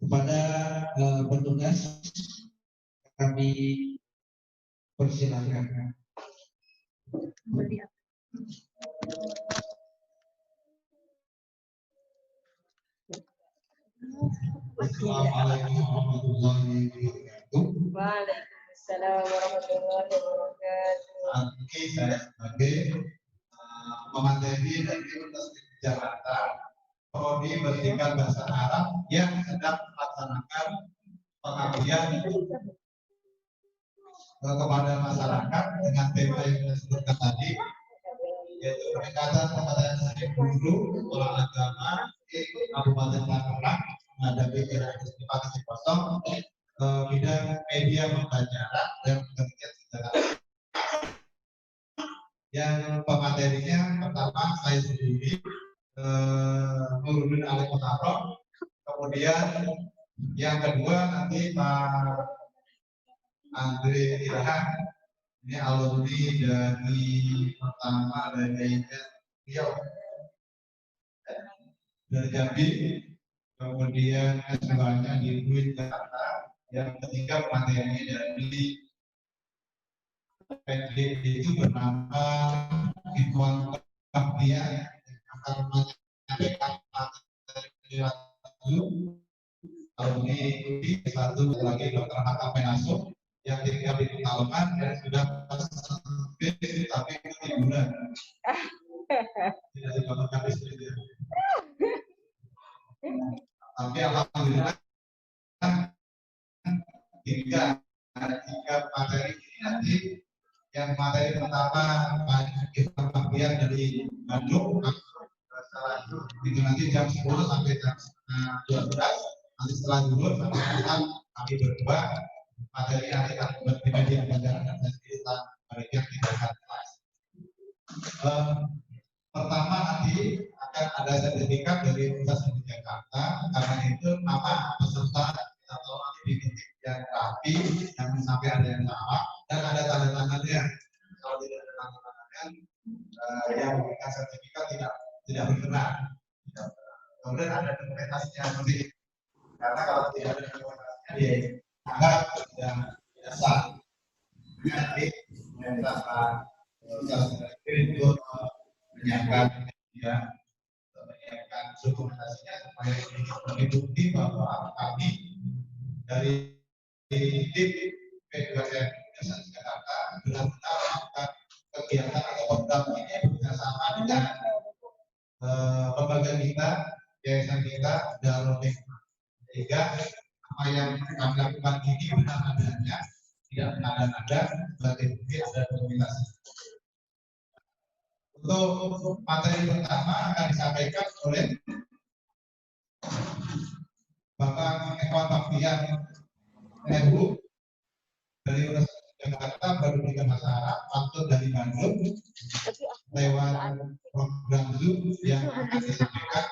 Kepada petugas kami persilakan. Assalamualaikum warahmatullahi wabarakatuh. Waalaikumsalam warahmatullahi wabarakatuh. Oke, saya sebagai pemateri dari Universitas Jakarta, prodi Pendidikan Bahasa Arab yang sedang melaksanakan pengabdian kepada masyarakat dengan tema yang saya sebutkan tadi, yaitu peningkatan kompetensi guru, kepala agama di Kabupaten Tangerang menghadapi era partisipasi kosong, bidang media pembelajaran dan penelitian sejarah. Yang pematerinya pertama saya sendiri, Nurdin Ali Mutaroh, kemudian yang kedua nanti Pak Andre Irhan, ini alumni dari pertama dari Riau dari Jambi, kemudian S2-nya di UIN Jakarta, yang ketiga materinya dari PDB itu bernama Ikhwan Kahfiah yang akan menyampaikan materi alumni UI satu lagi Dr. Hatta Penasuk yang tinggal di Pekalongan dan sudah tapi ketiduran tidak dibangunkan istri. Tapi alhamdulillah tiga materi ini nanti, yang materi pertama Pak Fabian dari Bandung, itu nanti jam 10 sampai jam 12, nanti setelah dulu sampai malam kami berdua materi nanti akan berbeda di pelajaran dan kita bagian tindakan kelas. Pertama nanti akan ada sertifikat dari Universitas Jakarta, karena itu nama peserta kita tahu nanti di titik yang rapi, jangan sampai ada yang salah, dan ada tanda tangannya. Kalau tidak ada tanda tangannya, yang memberikan sertifikat tidak berkenan. Kemudian ada dokumentasinya nanti, karena kalau tidak ada dokumentasinya dianggap tidak sah. Nanti pemerintah untuk menyiapkan menyiapkan dokumentasinya supaya ini bukti bahwa kami dari tim P2M Universitas Jakarta benar-benar melakukan kegiatan atau program ini bersama dengan lembaga kita, yayasan kita, Darul Hikmah, sehingga apa yang kami lakukan ini benar adanya, tidak mengada-ngada, sebagai bukti ada dokumentasi. Untuk materi pertama akan disampaikan oleh Bapak Ikhwan Fabian Nebu dari Universitas Jakarta, Pendidikan Bahasa Arab, pantun dari Bandung, lewat program Zoom yang akan disampaikan.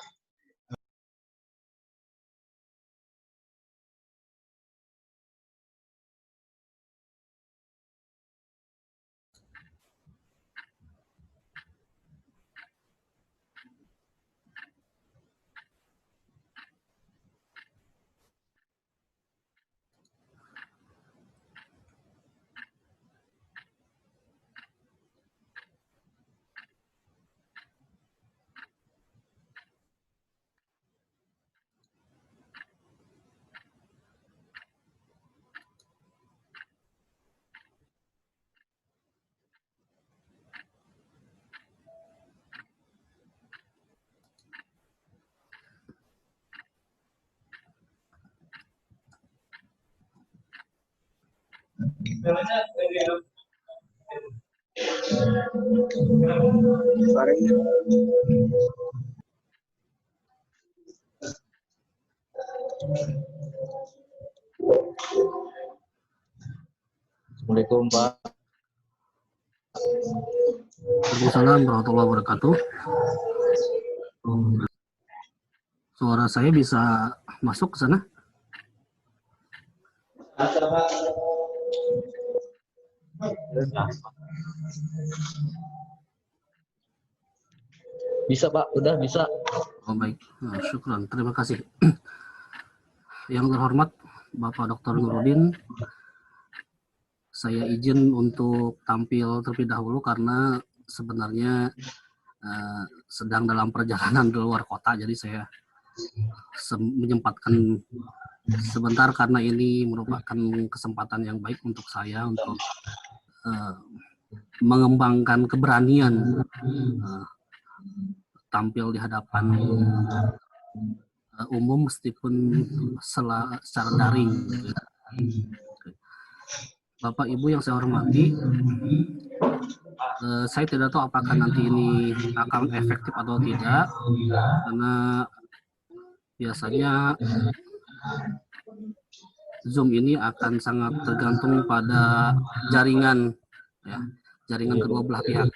Assalamualaikum Pak. Waalaikumsalam warahmatullahi wabarakatuh. Suara saya bisa masuk ke sana? Bisa Pak, udah bisa. Oh baik, syukran. Terima kasih. Yang terhormat Bapak Dr. Nurudin, saya izin untuk tampil terlebih dahulu karena sebenarnya sedang dalam perjalanan di luar kota, jadi saya menyempatkan sebentar karena ini merupakan kesempatan yang baik untuk saya untuk mengembangkan keberanian tampil di hadapan umum meskipun secara daring. Bapak Ibu yang saya hormati, saya tidak tahu apakah nanti ini akan efektif atau tidak, karena biasanya Zoom ini akan sangat tergantung pada jaringan, ya, jaringan kedua belah pihak.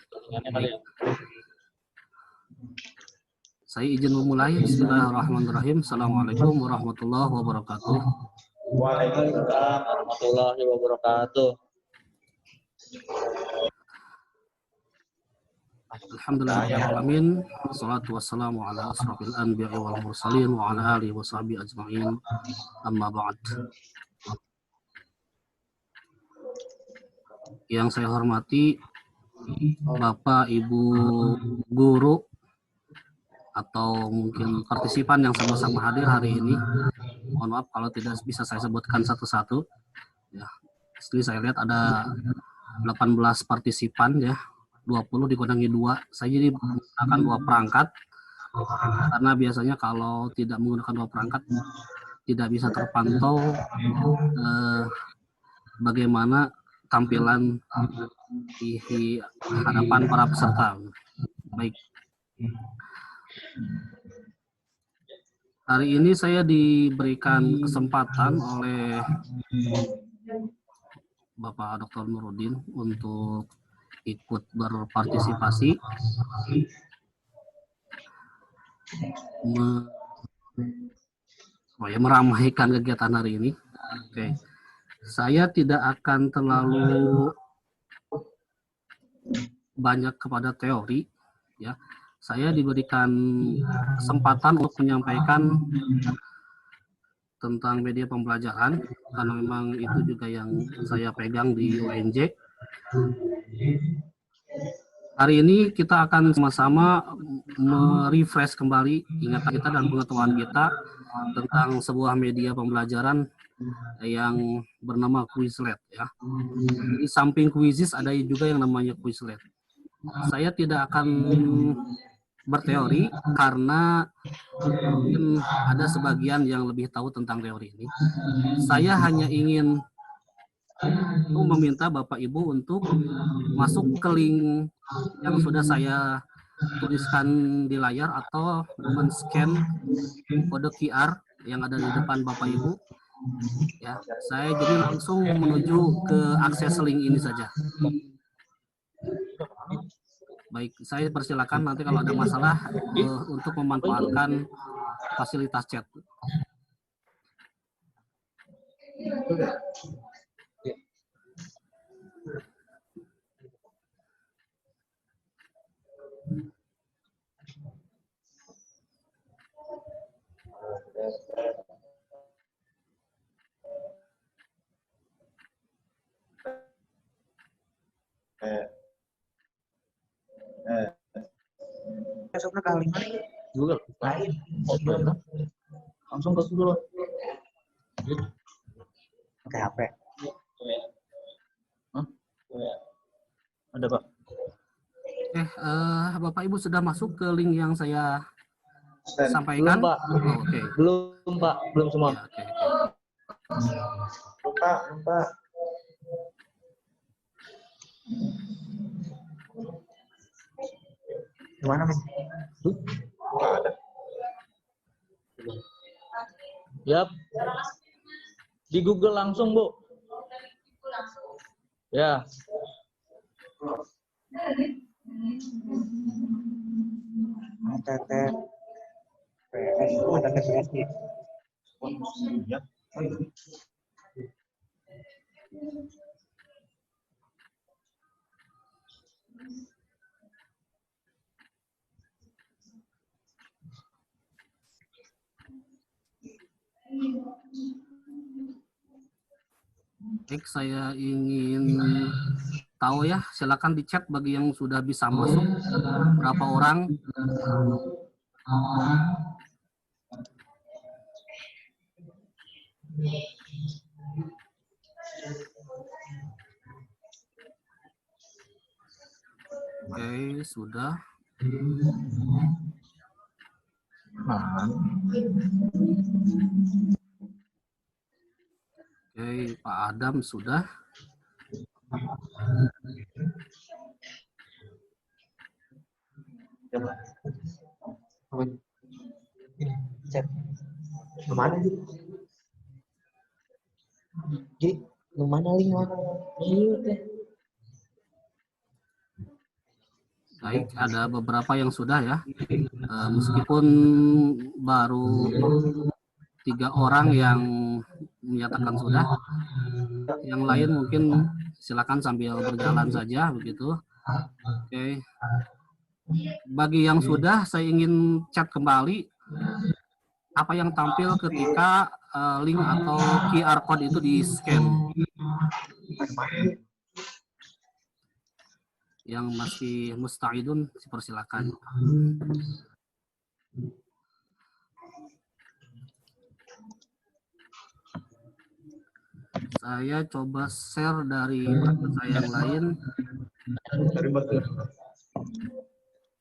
Saya izin memulai. Bismillahirrahmanirrahim. Assalamualaikum warahmatullahi wabarakatuh. Waalaikumsalam warahmatullahi wabarakatuh. Alhamdulillahirrahmanirrahim. Wassalatu wassalamu ala asrafil anbiya'i wal mursalin wa ala alihi wa sahbihi ajma'in. Amma ba'd. Yang saya hormati Bapak, Ibu guru, atau mungkin partisipan yang sama-sama hadir hari ini. Mohon maaf kalau tidak bisa saya sebutkan satu-satu. Ya, di sini saya lihat ada 18 partisipan, ya, 20 dikurangi 2. Saya jadi menggunakan 2 perangkat karena biasanya kalau tidak menggunakan 2 perangkat tidak bisa terpantau bagaimana tampilan di hadapan para peserta. Baik. Hari ini saya diberikan kesempatan oleh Bapak Dr. Nurudin untuk ikut berpartisipasi meramaikan kegiatan hari ini. Oke. Saya tidak akan terlalu banyak kepada teori, ya. Saya diberikan kesempatan untuk menyampaikan tentang media pembelajaran karena memang itu juga yang saya pegang di UNJ. Hari ini kita akan sama-sama merefresh kembali ingatan kita dan pengetahuan kita tentang sebuah media pembelajaran yang bernama Quizlet, ya. Di samping Quizizz ada juga yang namanya Quizlet. Saya tidak akan berteori karena mungkin ada sebagian yang lebih tahu tentang teori ini. Saya hanya ingin meminta Bapak Ibu untuk masuk ke link yang sudah saya tuliskan di layar atau men-scan kode QR yang ada di depan Bapak Ibu. Ya, saya jadi langsung menuju ke akses link ini saja. Baik, saya persilakan nanti kalau ada masalah untuk memanfaatkan fasilitas chat. Masuk ke link Google lain. Langsung ke Google. pakai HP. Ada, Pak. Bapak Ibu sudah masuk ke link yang saya sampaikan? Belum, Pak. Oh, oke. Belum, Pak. Belum semua. Ya, oke. Lupa. Gimana, Mas? Enggak ada. Yap. Di Google langsung, Bu. Ya. TTPS ada TPS nih. Baik, saya ingin tahu ya, silakan di chat bagi yang sudah bisa masuk, berapa orang. Oke, sudah. Oke, Pak Adam sudah. Coba. Ini chat. Kemana sih? Jadi, kemana link mana? Baik, ada beberapa yang sudah ya. Meskipun baru 3 orang yang menyatakan sudah, yang lain mungkin silakan sambil berjalan saja begitu. Oke. Bagi yang sudah, saya ingin chat kembali apa yang tampil ketika link atau QR code itu di-scan. Yang masih musta'idun, dipersilakan. Saya coba share dari browser saya yang lain.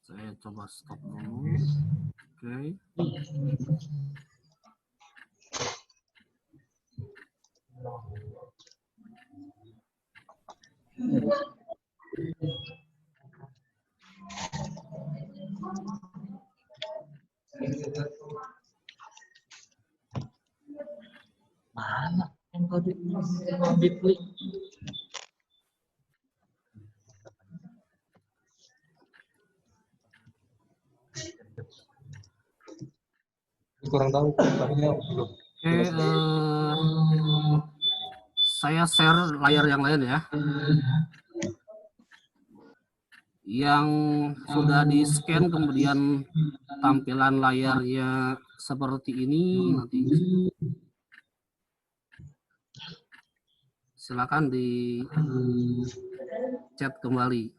Saya coba stop dulu. Oke. Mana yang tadi klik? Kurang tahu. Oke, saya share layar yang lain ya. Yang sudah di-scan kemudian tampilan layarnya seperti ini nanti. Silakan di chat kembali.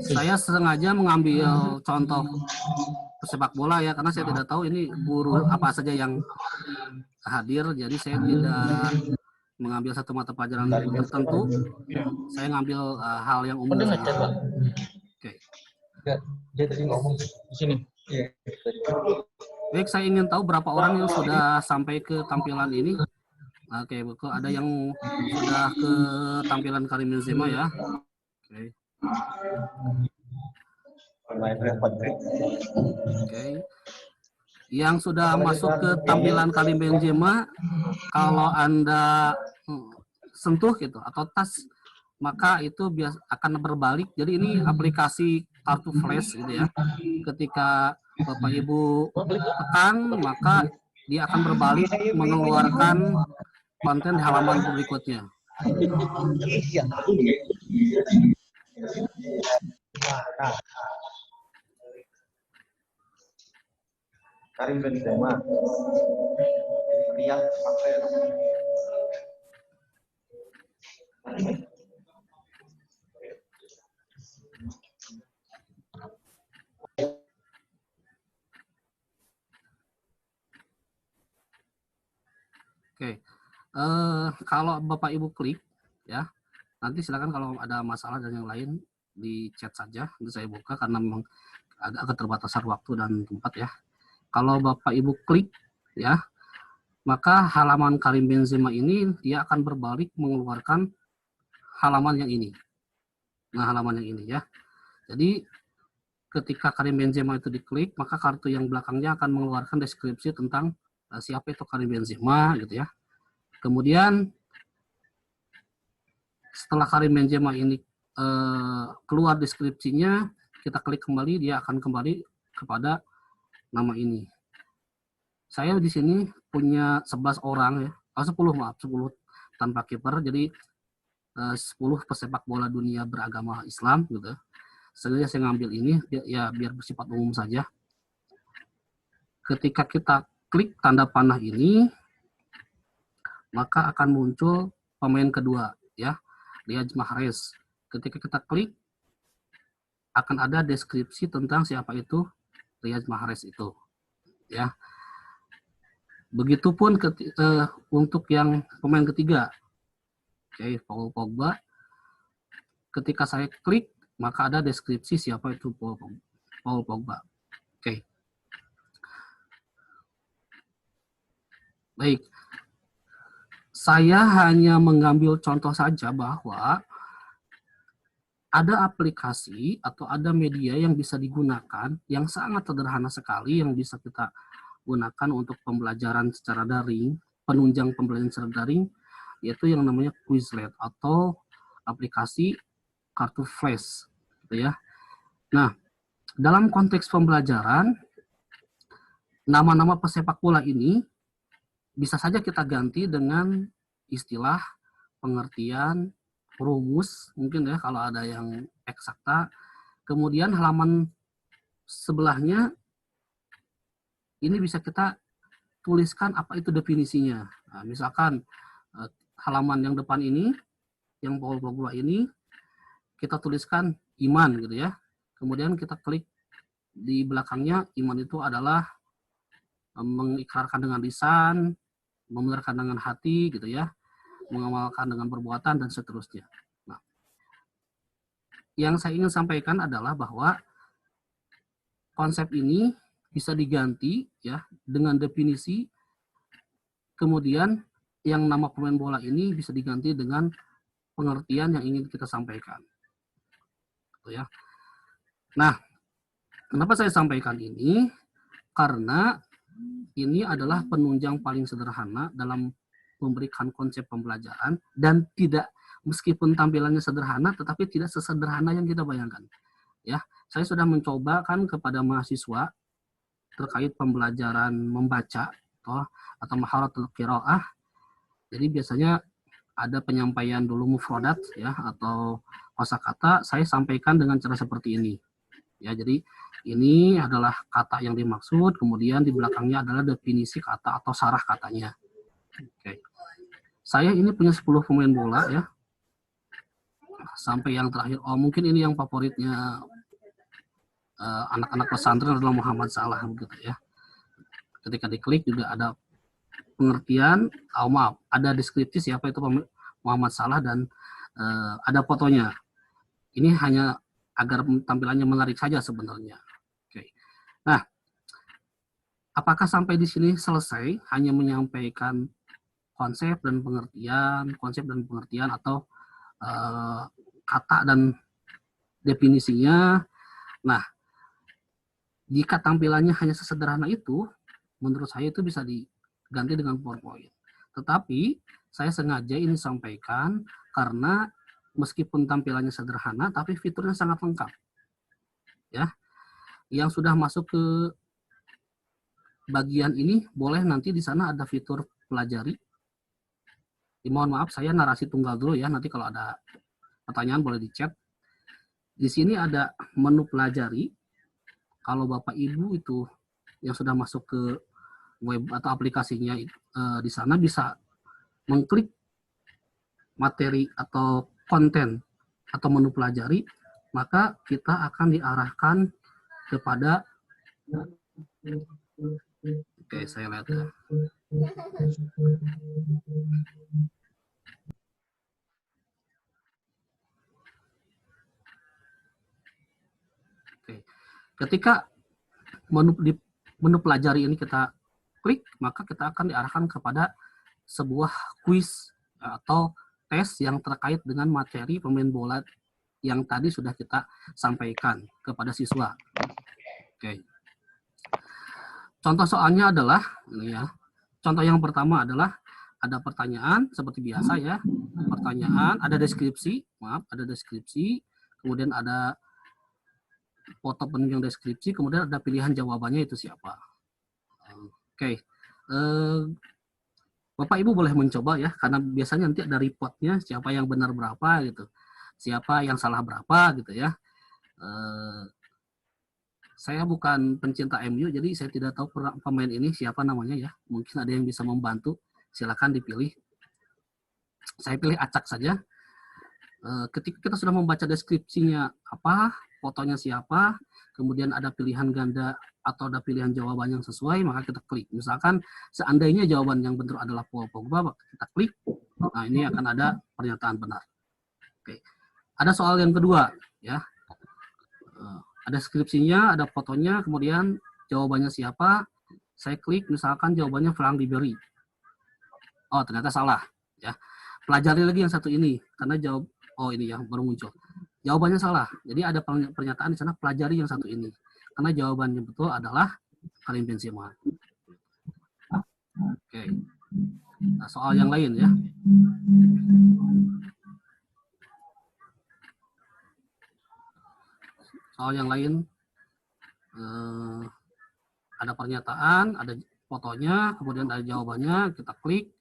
Saya sengaja mengambil contoh pesepak bola ya, karena saya tidak tahu ini guru apa saja yang hadir, jadi saya tidak mengambil satu mata pelajaran tertentu. Saya ngambil hal yang umum saja. Oke. Dia tadi ngomong di sini. Iya. Baik, saya ingin tahu berapa orang yang sudah sampai ke tampilan ini. Oke, ada yang sudah ke tampilan Karim Benzema ya. Oke. Oke. Yang sudah masuk ke tampilan Karim Benzema, kalau Anda sentuh gitu atau touch, maka itu akan berbalik. Jadi ini aplikasi kartu flash gitu ya. Ketika Bapak Ibu tekan, maka dia akan berbalik mengeluarkan konten di halaman berikutnya. Karim Benzema. Lihat pakai. Oke, kalau Bapak Ibu klik ya, nanti silakan kalau ada masalah dan yang lain di chat saja, nanti saya buka karena memang agak keterbatasan waktu dan tempat ya. Kalau Bapak Ibu klik ya, maka halaman Karim Benzema ini dia akan berbalik mengeluarkan halaman yang ini. Nah, halaman yang ini ya. Jadi ketika Karim Benzema itu diklik, maka kartu yang belakangnya akan mengeluarkan deskripsi tentang siapa itu Karim Benzema gitu ya. Kemudian setelah Karim Benzema ini keluar deskripsinya, kita klik kembali, dia akan kembali kepada nama ini. Saya di sini punya 11 orang ya, 10 tanpa kiper, jadi 10 pesepak bola dunia beragama Islam gitu. Sengaja saya ngambil ini ya biar bersifat umum saja. Ketika kita klik tanda panah ini, maka akan muncul pemain kedua, ya, Riyad Mahrez. Ketika kita klik, akan ada deskripsi tentang siapa itu Riyad Mahrez itu, ya. Begitupun untuk yang pemain ketiga, oke, Paul Pogba. Ketika saya klik, maka ada deskripsi siapa itu Paul Pogba. Oke. Baik. Saya hanya mengambil contoh saja bahwa ada aplikasi atau ada media yang bisa digunakan yang sangat sederhana sekali yang bisa kita gunakan untuk pembelajaran secara daring, penunjang pembelajaran secara daring, yaitu yang namanya Quizlet atau aplikasi kartu flash, gitu ya. Nah, dalam konteks pembelajaran, nama-nama pesepak bola ini bisa saja kita ganti dengan istilah, pengertian, rumus, mungkin ya kalau ada yang eksakta. Kemudian halaman sebelahnya ini bisa kita tuliskan apa itu definisinya. Nah, misalkan halaman yang depan ini, yang Paul Pogba ini, kita tuliskan iman gitu ya. Kemudian kita klik di belakangnya, iman itu adalah mengikrarkan dengan lisan, membenarkan dengan hati gitu ya, mengamalkan dengan perbuatan dan seterusnya. Nah, yang saya ingin sampaikan adalah bahwa konsep ini bisa diganti ya dengan definisi, kemudian yang nama pemain bola ini bisa diganti dengan pengertian yang ingin kita sampaikan. Ya. Nah, kenapa saya sampaikan ini? Karena ini adalah penunjang paling sederhana dalam memberikan konsep pembelajaran dan tidak, meskipun tampilannya sederhana, tetapi tidak sesederhana yang kita bayangkan. Ya, saya sudah mencoba kan kepada mahasiswa terkait pembelajaran membaca atau maharatul qiraah. Jadi biasanya ada penyampaian dulu mufradat ya atau kosakata, saya sampaikan dengan cara seperti ini. Ya, jadi ini adalah kata yang dimaksud, kemudian di belakangnya adalah definisi kata atau sarah katanya. Oke. Saya ini punya 10 pemain bola ya. Sampai yang terakhir, mungkin ini yang favoritnya anak-anak pesantren adalah Muhammad Salah begitu ya. Ketika diklik juga ada pengertian, ada deskripsi siapa itu Muhammad Salah dan ada fotonya. Ini hanya agar tampilannya menarik saja sebenarnya. Oke. Nah, apakah sampai di sini selesai hanya menyampaikan konsep dan pengertian atau kata dan definisinya? Nah, jika tampilannya hanya sesederhana itu, menurut saya itu bisa diganti dengan PowerPoint. Tetapi saya sengaja ini sampaikan karena meskipun tampilannya sederhana, tapi fiturnya sangat lengkap. Ya, yang sudah masuk ke bagian ini, boleh nanti di sana ada fitur pelajari. Mohon maaf, saya narasi tunggal dulu ya. Nanti kalau ada pertanyaan boleh di chat. Di sini ada menu pelajari. Kalau Bapak Ibu itu yang sudah masuk ke web atau aplikasinya di sana bisa mengklik materi atau konten atau menu pelajari, maka kita akan diarahkan kepada, oke, saya lihat ya. Oke. Ketika menu pelajari ini kita klik, maka kita akan diarahkan kepada sebuah kuis atau tes yang terkait dengan materi pemain bola yang tadi sudah kita sampaikan kepada siswa. Oke. Contoh soalnya adalah ini ya. Contoh yang pertama adalah ada pertanyaan seperti biasa ya. Pertanyaan, ada deskripsi, kemudian ada foto penunjang deskripsi, kemudian ada pilihan jawabannya itu siapa. Oke. Bapak Ibu boleh mencoba ya, karena biasanya nanti ada reportnya siapa yang benar berapa gitu, siapa yang salah berapa gitu ya. Saya bukan pencinta MU, jadi saya tidak tahu pemain ini siapa namanya ya. Mungkin ada yang bisa membantu, silakan dipilih. Saya pilih acak saja. Ketika kita sudah membaca deskripsinya apa, fotonya siapa, kemudian ada pilihan ganda atau ada pilihan jawaban yang sesuai, maka kita klik. Misalkan seandainya jawaban yang benar adalah Paul Pogba, maka kita klik. Nah, ini akan ada pernyataan benar. Oke. Ada soal yang kedua, ya. Ada deskripsinya, ada fotonya, kemudian jawabannya siapa. Saya klik, misalkan jawabannya Frank Ribery. Oh, ternyata salah, ya. Pelajari lagi yang satu ini, karena oh ini yang baru muncul. Jawabannya salah. Jadi ada pernyataan di sana, pelajari yang satu ini. Karena jawabannya betul adalah Karim Benzema. Oke. Nah, soal yang lain ya. Soal yang lain, ada pernyataan, ada fotonya, kemudian ada jawabannya, kita klik,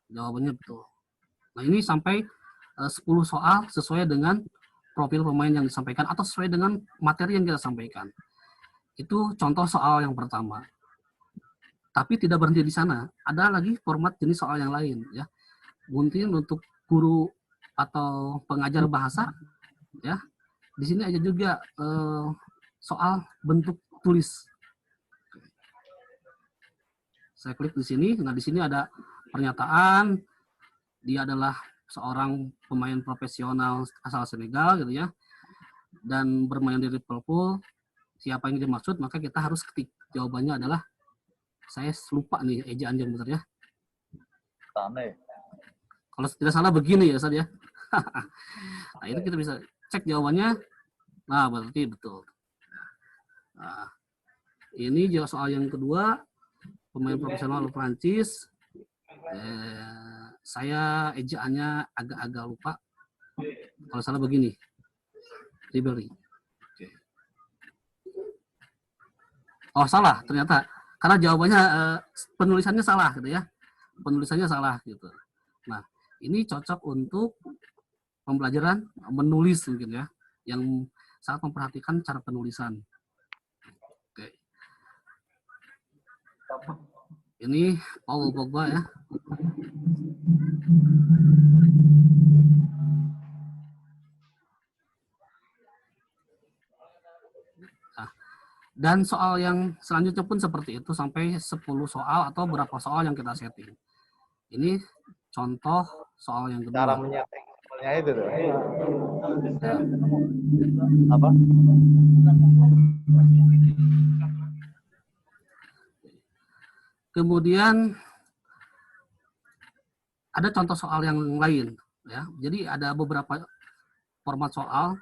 jawabannya betul. Nah, ini sampai 10 soal sesuai dengan profil pemain yang disampaikan atau sesuai dengan materi yang kita sampaikan. Itu contoh soal yang pertama. Tapi tidak berhenti di sana. Ada lagi format jenis soal yang lain, ya. Mungkin untuk guru atau pengajar bahasa, ya. Di sini aja juga soal bentuk tulis. Saya klik di sini. Nah, di sini ada pernyataan. Dia adalah seorang pemain profesional asal Senegal, gitu ya, dan bermain di Liverpool. Siapa yang dimaksud? Maka kita harus ketik. Jawabannya adalah, saya lupa nih ejaan yang benar ya. Kalau tidak salah begini ya, Ustaz ya. Nah, ini kita bisa cek jawabannya. Nah, berarti betul. Nah, ini juga soal yang kedua, pemain profesional Prancis. Saya ejaannya agak-agak lupa. Kalau salah begini, Ribery. Oke. Oh, salah ternyata. Karena jawabannya penulisannya salah gitu ya. Penulisannya salah gitu. Nah, ini cocok untuk pembelajaran menulis mungkin ya, yang sangat memperhatikan cara penulisan. Oke. Ini Paul Pogba ya. Nah, dan soal yang selanjutnya pun seperti itu sampai 10 soal atau berapa soal yang kita setting. Ini contoh soal yang kedua. Cara menyeting soalnya itu tuh. Ya. Apa? Kemudian ada contoh soal yang lain ya. Jadi ada beberapa format soal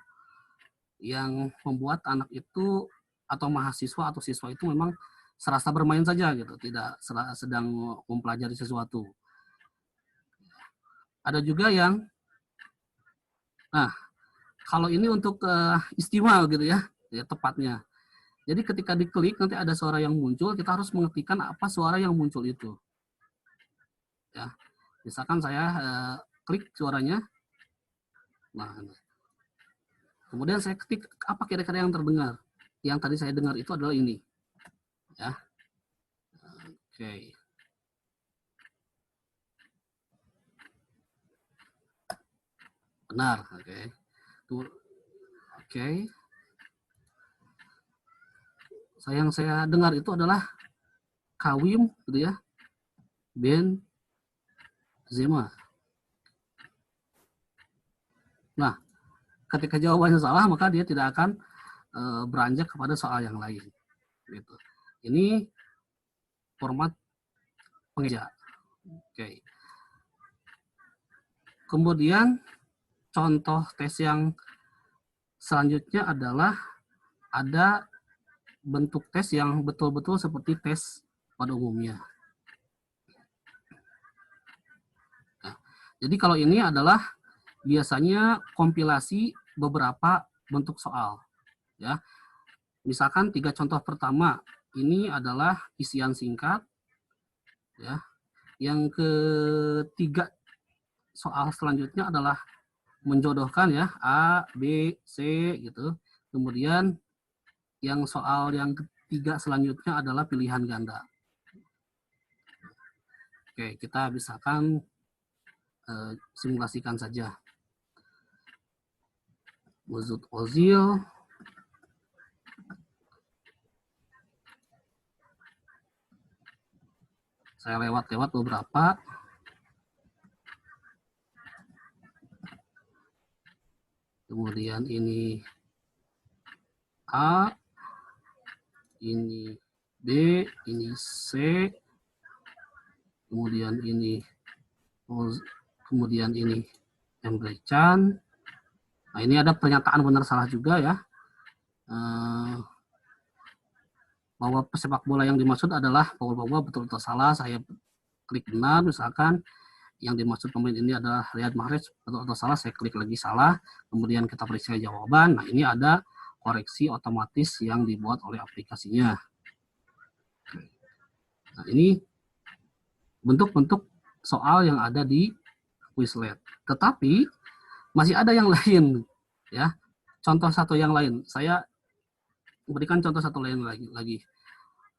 yang membuat anak itu atau mahasiswa atau siswa itu memang serasa bermain saja gitu, tidak sedang mempelajari sesuatu. Ada juga yang, nah kalau ini untuk istimewa gitu ya, tepatnya. Jadi ketika diklik nanti ada suara yang muncul, kita harus mengetikkan apa suara yang muncul itu. Ya, misalkan saya klik suaranya, nah, kemudian saya ketik apa kira-kira yang terdengar. Yang tadi saya dengar itu adalah ini, ya. Oke. Benar, oke. Oke. Yang saya dengar itu adalah Karim, gitu ya, Benzema. Nah, ketika jawabannya salah, maka dia tidak akan beranjak kepada soal yang lain. Gitu. Ini format pengeja. Oke. Kemudian contoh tes yang selanjutnya adalah ada bentuk tes yang betul-betul seperti tes pada umumnya. Nah, jadi kalau ini adalah biasanya kompilasi beberapa bentuk soal. Ya, misalkan 3 contoh pertama ini adalah isian singkat. Ya, yang ketiga soal selanjutnya adalah menjodohkan ya A, B, C gitu. Kemudian yang soal yang ketiga selanjutnya adalah pilihan ganda. Oke, kita misalkan simulasikan saja. Mesut Ozil saya lewat-lewat beberapa. Kemudian ini A, ini B, ini C, kemudian ini Emre Can. Nah, ini ada pernyataan benar salah juga ya. Bahwa pesepak bola yang dimaksud adalah Paul Pogba, betul atau salah, saya klik benar. Misalkan yang dimaksud pemain ini adalah Riyad Mahrez, betul atau salah, saya klik lagi salah, kemudian kita periksa jawaban. Nah, ini ada koreksi otomatis yang dibuat oleh aplikasinya. Nah, ini bentuk-bentuk soal yang ada di Quizlet. Tetapi masih ada yang lain ya. Contoh satu yang lain, saya berikan contoh satu lain lagi,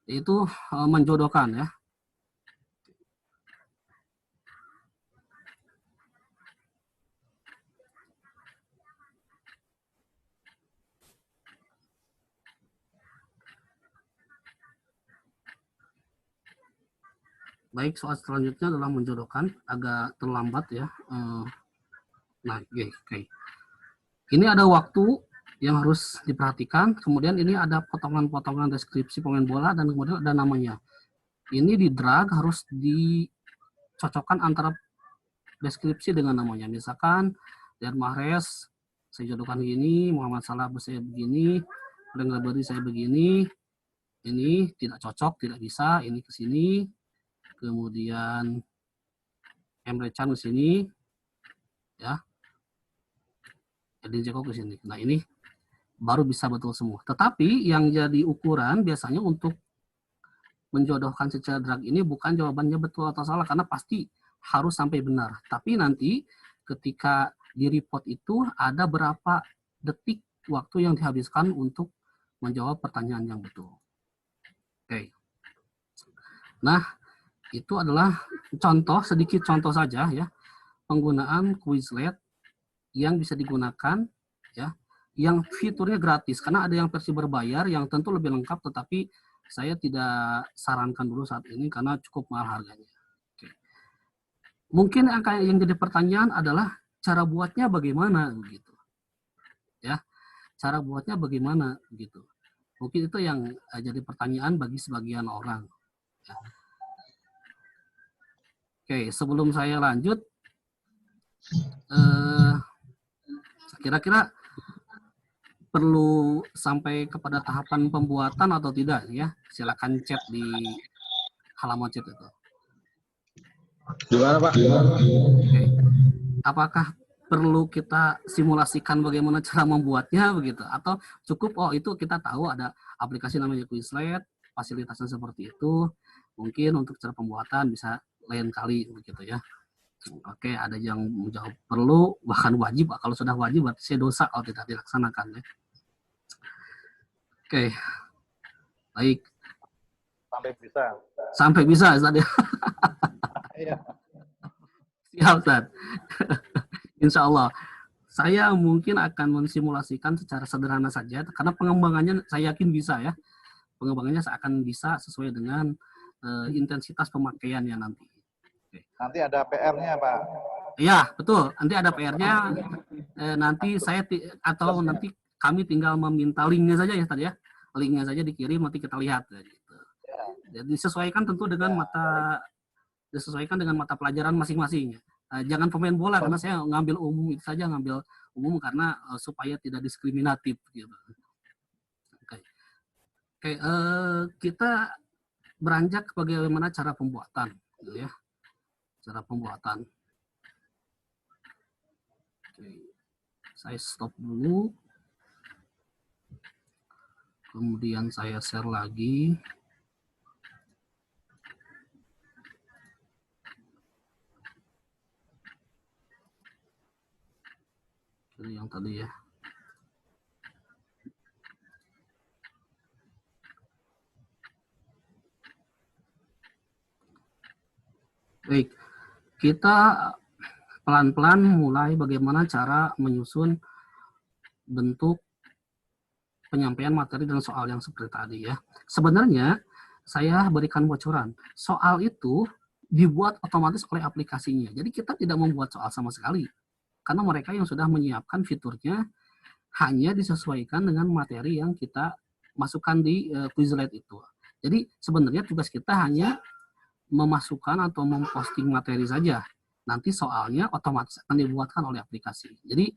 yaitu menjodohkan ya. Baik, soal selanjutnya adalah menjodohkan, agak terlambat ya. Nah, oke. Ini ada waktu yang harus diperhatikan, kemudian ini ada potongan-potongan deskripsi pemain bola, dan kemudian ada namanya. Ini di drag harus dicocokkan antara deskripsi dengan namanya. Misalkan Riyad Mahrez saya jodohkan begini, Muhammad Salah saya begini, Frank Ribery saya begini, ini tidak cocok, tidak bisa, ini ke sini, kemudian Emre Can ke sini, ya, Edin Dzeko ke sini. Nah, ini baru bisa betul semua. Tetapi yang jadi ukuran biasanya untuk menjodohkan secara drag ini bukan jawabannya betul atau salah, karena pasti harus sampai benar. Tapi nanti ketika di report itu ada berapa detik waktu yang dihabiskan untuk menjawab pertanyaan yang betul. Oke. Nah, itu adalah contoh, sedikit contoh saja ya, penggunaan Quizlet yang bisa digunakan ya, yang fiturnya gratis, karena ada yang versi berbayar yang tentu lebih lengkap, tetapi saya tidak sarankan dulu saat ini karena cukup mahal harganya. Oke. Mungkin yang jadi pertanyaan adalah cara buatnya bagaimana begitu. Ya. Cara buatnya bagaimana begitu. Mungkin itu yang jadi pertanyaan bagi sebagian orang. Ya. Oke, sebelum saya lanjut, kira-kira perlu sampai kepada tahapan pembuatan atau tidak ya? Silakan chat di halaman chat itu. Gimana Pak? Oke. Apakah perlu kita simulasikan bagaimana cara membuatnya begitu? Atau cukup, oh itu kita tahu ada aplikasi namanya Quizlet, fasilitasnya seperti itu, mungkin untuk cara pembuatan bisa lain kali begitu ya. Oke, ada yang menjawab perlu, bahkan wajib. Kalau sudah wajib berarti saya dosa kalau tidak dilaksanakan ya. Oke, baik. Sampai bisa. Sampai bisa, Ustaz ya. Iya. Siap, Ustaz. Insya Allah. Saya mungkin akan mensimulasikan secara sederhana saja, karena pengembangannya saya yakin bisa ya. Pengembangannya akan bisa sesuai dengan intensitas pemakaiannya nanti. Oke. Nanti ada PR-nya Pak. Iya, betul. Nanti ada PR-nya. Nanti saya atau nanti kami tinggal meminta linknya saja ya tadi ya. Linknya saja dikirim, nanti kita lihat. Gitu. Jadi disesuaikan tentu dengan mata pelajaran masing-masing. Jangan pemain bola, karena saya ngambil umum itu saja, ngambil umum karena supaya tidak diskriminatif gitu. Oke, kita beranjak bagaimana cara pembuatan, gitu ya. Cara pembuatan. Oke, saya stop dulu. Kemudian saya share lagi. Ini yang tadi ya. Baik, kita pelan-pelan mulai bagaimana cara menyusun bentuk penyampaian materi dan soal yang seperti tadi ya. Sebenarnya saya berikan bocoran. Soal itu dibuat otomatis oleh aplikasinya. Jadi kita tidak membuat soal sama sekali. Karena mereka yang sudah menyiapkan fiturnya hanya disesuaikan dengan materi yang kita masukkan di Quizlet itu. Jadi sebenarnya tugas kita hanya memasukkan atau memposting materi saja. Nanti soalnya otomatis akan dibuatkan oleh aplikasi. Jadi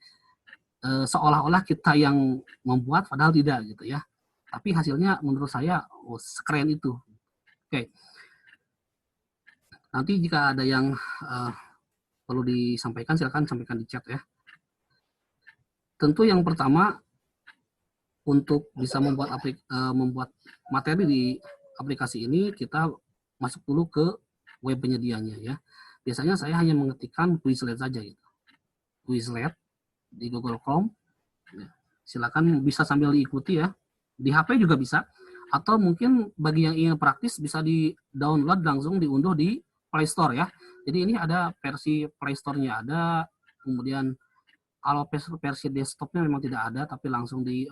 seolah-olah kita yang membuat padahal tidak gitu ya. Tapi hasilnya menurut saya sekeren itu. Oke. Nanti jika ada yang perlu disampaikan silakan sampaikan di chat ya. Tentu yang pertama untuk bisa membuat materi di aplikasi ini kita masuk dulu ke web penyedianya ya. Biasanya saya hanya mengetikkan Quizlet saja gitu. Quizlet di Google Chrome. Silakan bisa sambil diikuti ya. Di HP juga bisa. Atau mungkin bagi yang ingin praktis bisa di-download langsung diunduh di Play Store ya. Jadi ini ada versi Play Store-nya ada. Kemudian kalau versi desktopnya memang tidak ada, tapi langsung di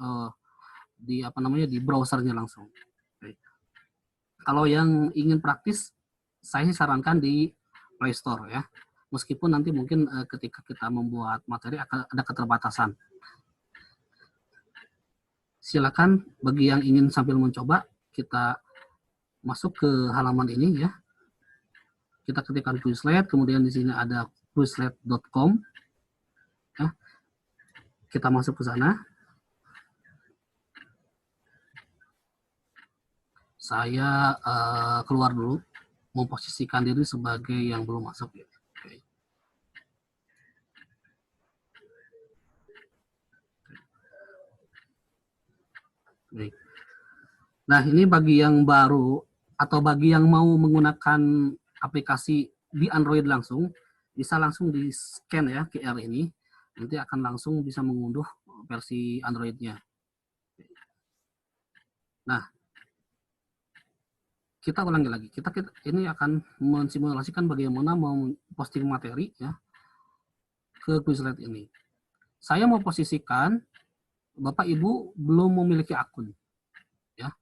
browsernya langsung. Oke. Kalau yang ingin praktis, saya sarankan di Play Store ya. Meskipun nanti mungkin ketika kita membuat materi akan ada keterbatasan. Silakan bagi yang ingin sambil mencoba, kita masuk ke halaman ini ya. Kita ketikkan Quizlet, kemudian di sini ada quizlet.com. Ya. Kita masuk ke sana. Saya keluar dulu, memposisikan diri sebagai yang belum masuk. Ya. Oke. Baik. Nah, ini bagi yang baru atau bagi yang mau menggunakan aplikasi di Android langsung, bisa langsung di-scan ya QR ini. Nanti akan langsung bisa mengunduh versi Android-nya. Nah, kita ulangi lagi. Kita ini akan mensimulasikan bagaimana mau posting materi ya ke Quizlet ini. Saya mau posisikan Bapak Ibu belum memiliki akun. Ya.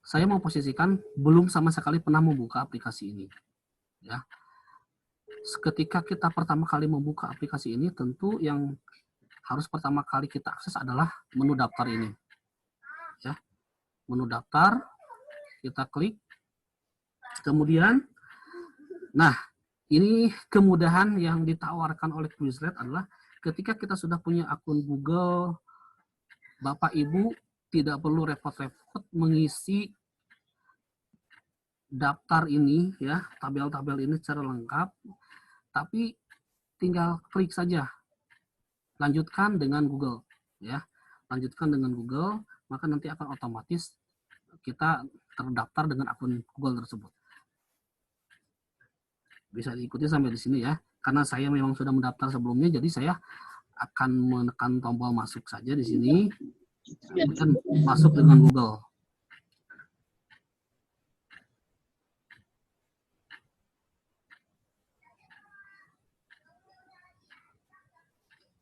Saya mau posisikan belum sama sekali pernah membuka aplikasi ini. Ya. Ketika kita pertama kali membuka aplikasi ini, tentu yang harus pertama kali kita akses adalah menu daftar ini. Ya. Menu daftar, kita klik. Kemudian, nah, ini kemudahan yang ditawarkan oleh Quizlet adalah ketika kita sudah punya akun Google, Bapak Ibu tidak perlu repot-repot mengisi daftar ini ya, tabel-tabel ini secara lengkap, tapi tinggal klik saja. Lanjutkan dengan Google ya. Lanjutkan dengan Google, maka nanti akan otomatis kita terdaftar dengan akun Google tersebut. Bisa diikuti sampai di sini ya. Karena saya memang sudah mendaftar sebelumnya, jadi saya akan menekan tombol masuk saja di sini, dan masuk dengan Google.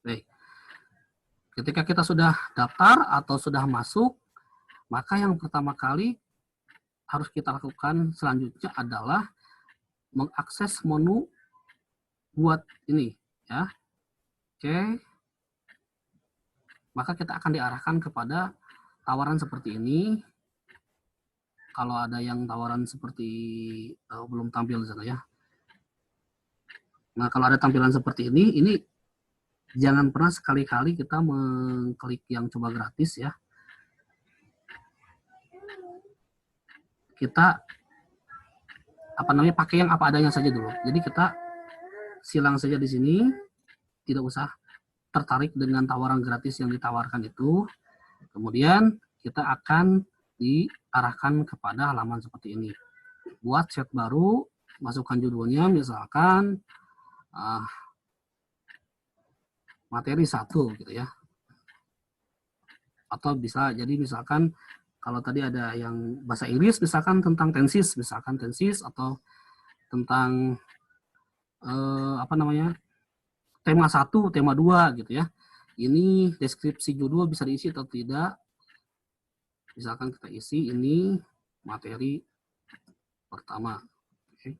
Baik. Ketika kita sudah daftar atau sudah masuk, maka yang pertama kali harus kita lakukan selanjutnya adalah mengakses menu buat ini ya. Oke. Maka kita akan diarahkan kepada tawaran seperti ini. Kalau ada yang tawaran seperti belum tampil di sana ya. Nah, kalau ada tampilan seperti ini jangan pernah sekali-kali kita mengklik yang coba gratis ya. Kita pakai yang apa adanya saja dulu. Jadi kita silang saja di sini, tidak usah tertarik dengan tawaran gratis yang ditawarkan itu. Kemudian kita akan diarahkan kepada halaman seperti ini. Buat chat baru, masukkan judulnya misalkan materi 1 gitu ya. Atau bisa jadi misalkan kalau tadi ada yang bahasa Inggris misalkan tentang tenses, misalkan tenses, atau tentang tema 1, tema 2 gitu ya. Ini deskripsi judul bisa diisi atau tidak. Misalkan kita isi ini materi pertama. Oke.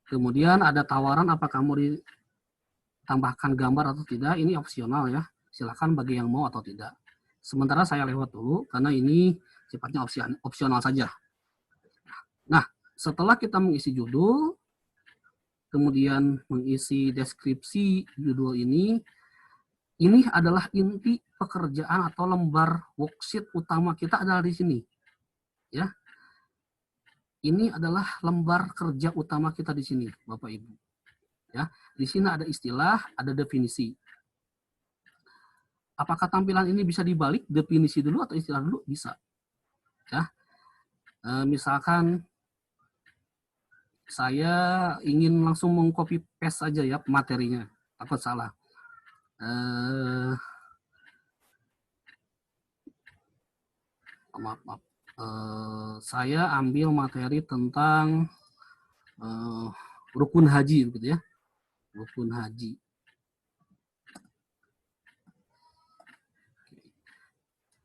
Kemudian ada tawaran apakah mau ditambahkan gambar atau tidak. Ini opsional ya. Silakan bagi yang mau atau tidak. Sementara saya lewat dulu karena ini sifatnya opsional saja. Nah, setelah kita mengisi judul, kemudian mengisi deskripsi judul ini adalah inti pekerjaan atau lembar worksheet utama kita adalah di sini. Ya. Ini adalah lembar kerja utama kita di sini, Bapak Ibu. Ya, di sini ada istilah, ada definisi. Apakah tampilan ini bisa dibalik definisi dulu atau istilah dulu? Bisa. Ya. Misalkan saya ingin langsung mengcopy paste saja ya materinya, takut salah. Maaf. Saya ambil materi tentang rukun haji, gitu ya, rukun haji.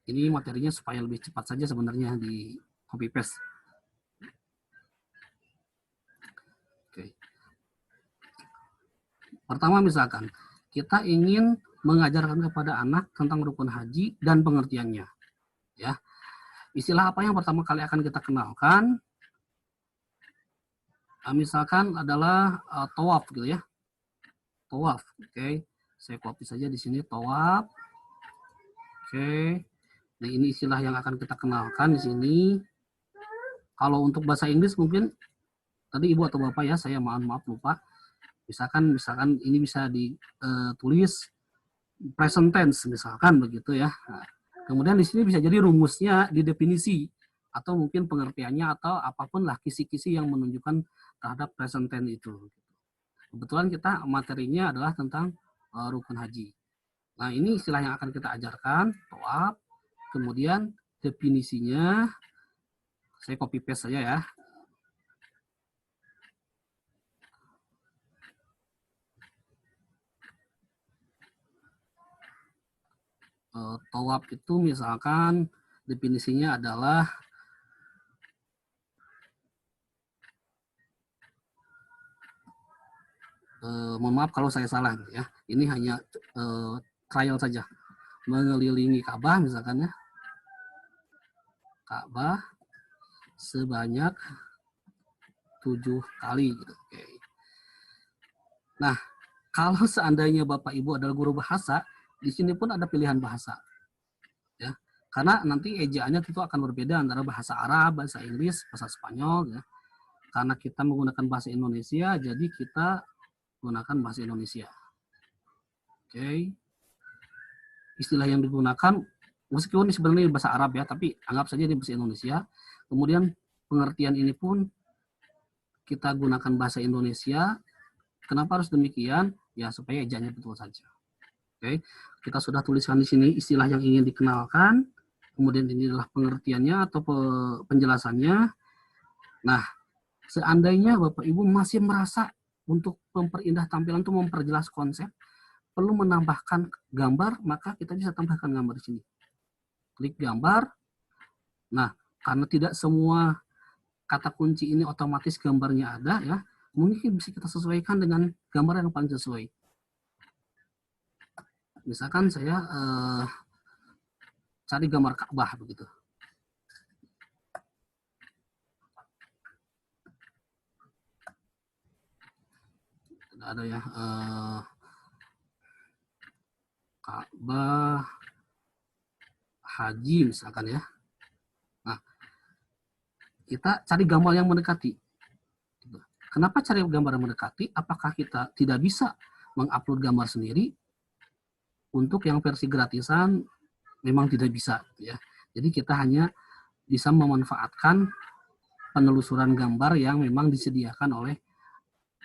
Ini materinya supaya lebih cepat saja sebenarnya di copy paste. Oke. Pertama misalkan kita ingin mengajarkan kepada anak tentang rukun haji dan pengertiannya. Ya. Istilah apa yang pertama kali akan kita kenalkan? Misalkan adalah tawaf gitu ya. Tawaf, oke. Saya copy saja di sini tawaf. Oke. Nah, ini istilah yang akan kita kenalkan di sini. Kalau untuk bahasa Inggris mungkin tadi Ibu atau Bapak ya, saya maaf lupa. Misalkan ini bisa ditulis present tense misalkan begitu ya. Nah, kemudian di sini bisa jadi rumusnya di definisi atau mungkin pengertiannya atau apapun lah kisi-kisi yang menunjukkan terhadap present tense itu. Kebetulan kita materinya adalah tentang rukun haji. Nah, ini istilah yang akan kita ajarkan, tawaf. Kemudian definisinya saya copy paste saja ya. Tawaf itu misalkan definisinya adalah mohon maaf kalau saya salah ya. Ini hanya trial saja. Mengelilingi Ka'bah misalkan ya. Ka'bah sebanyak 7 kali gitu. Oke. Nah, kalau seandainya Bapak Ibu adalah guru bahasa, di sini pun ada pilihan bahasa. Ya. Karena nanti ejaannya tentu akan berbeda antara bahasa Arab, bahasa Inggris, bahasa Spanyol ya. Karena kita menggunakan bahasa Indonesia, jadi kita menggunakan bahasa Indonesia. Oke. Istilah yang digunakan meskipun ini sebenarnya bahasa Arab ya, tapi anggap saja di bahasa Indonesia. Kemudian pengertian ini pun kita gunakan bahasa Indonesia. Kenapa harus demikian? Ya supaya ejaannya betul saja. Oke, kita sudah tuliskan di sini istilah yang ingin dikenalkan. Kemudian ini adalah pengertiannya atau penjelasannya. Nah, seandainya Bapak Ibu masih merasa untuk memperindah tampilan itu memperjelas konsep, perlu menambahkan gambar, maka kita bisa tambahkan gambar di sini. Klik gambar. Nah, karena tidak semua kata kunci ini otomatis gambarnya ada ya, mungkin bisa kita sesuaikan dengan gambar yang paling sesuai. Misalkan saya cari gambar Ka'bah begitu. Ada ya Ka'bah haji misalkan ya. Nah, kita cari gambar yang mendekati. Kenapa cari gambar yang mendekati? Apakah kita tidak bisa mengupload gambar sendiri? Untuk yang versi gratisan memang tidak bisa ya. Jadi kita hanya bisa memanfaatkan penelusuran gambar yang memang disediakan oleh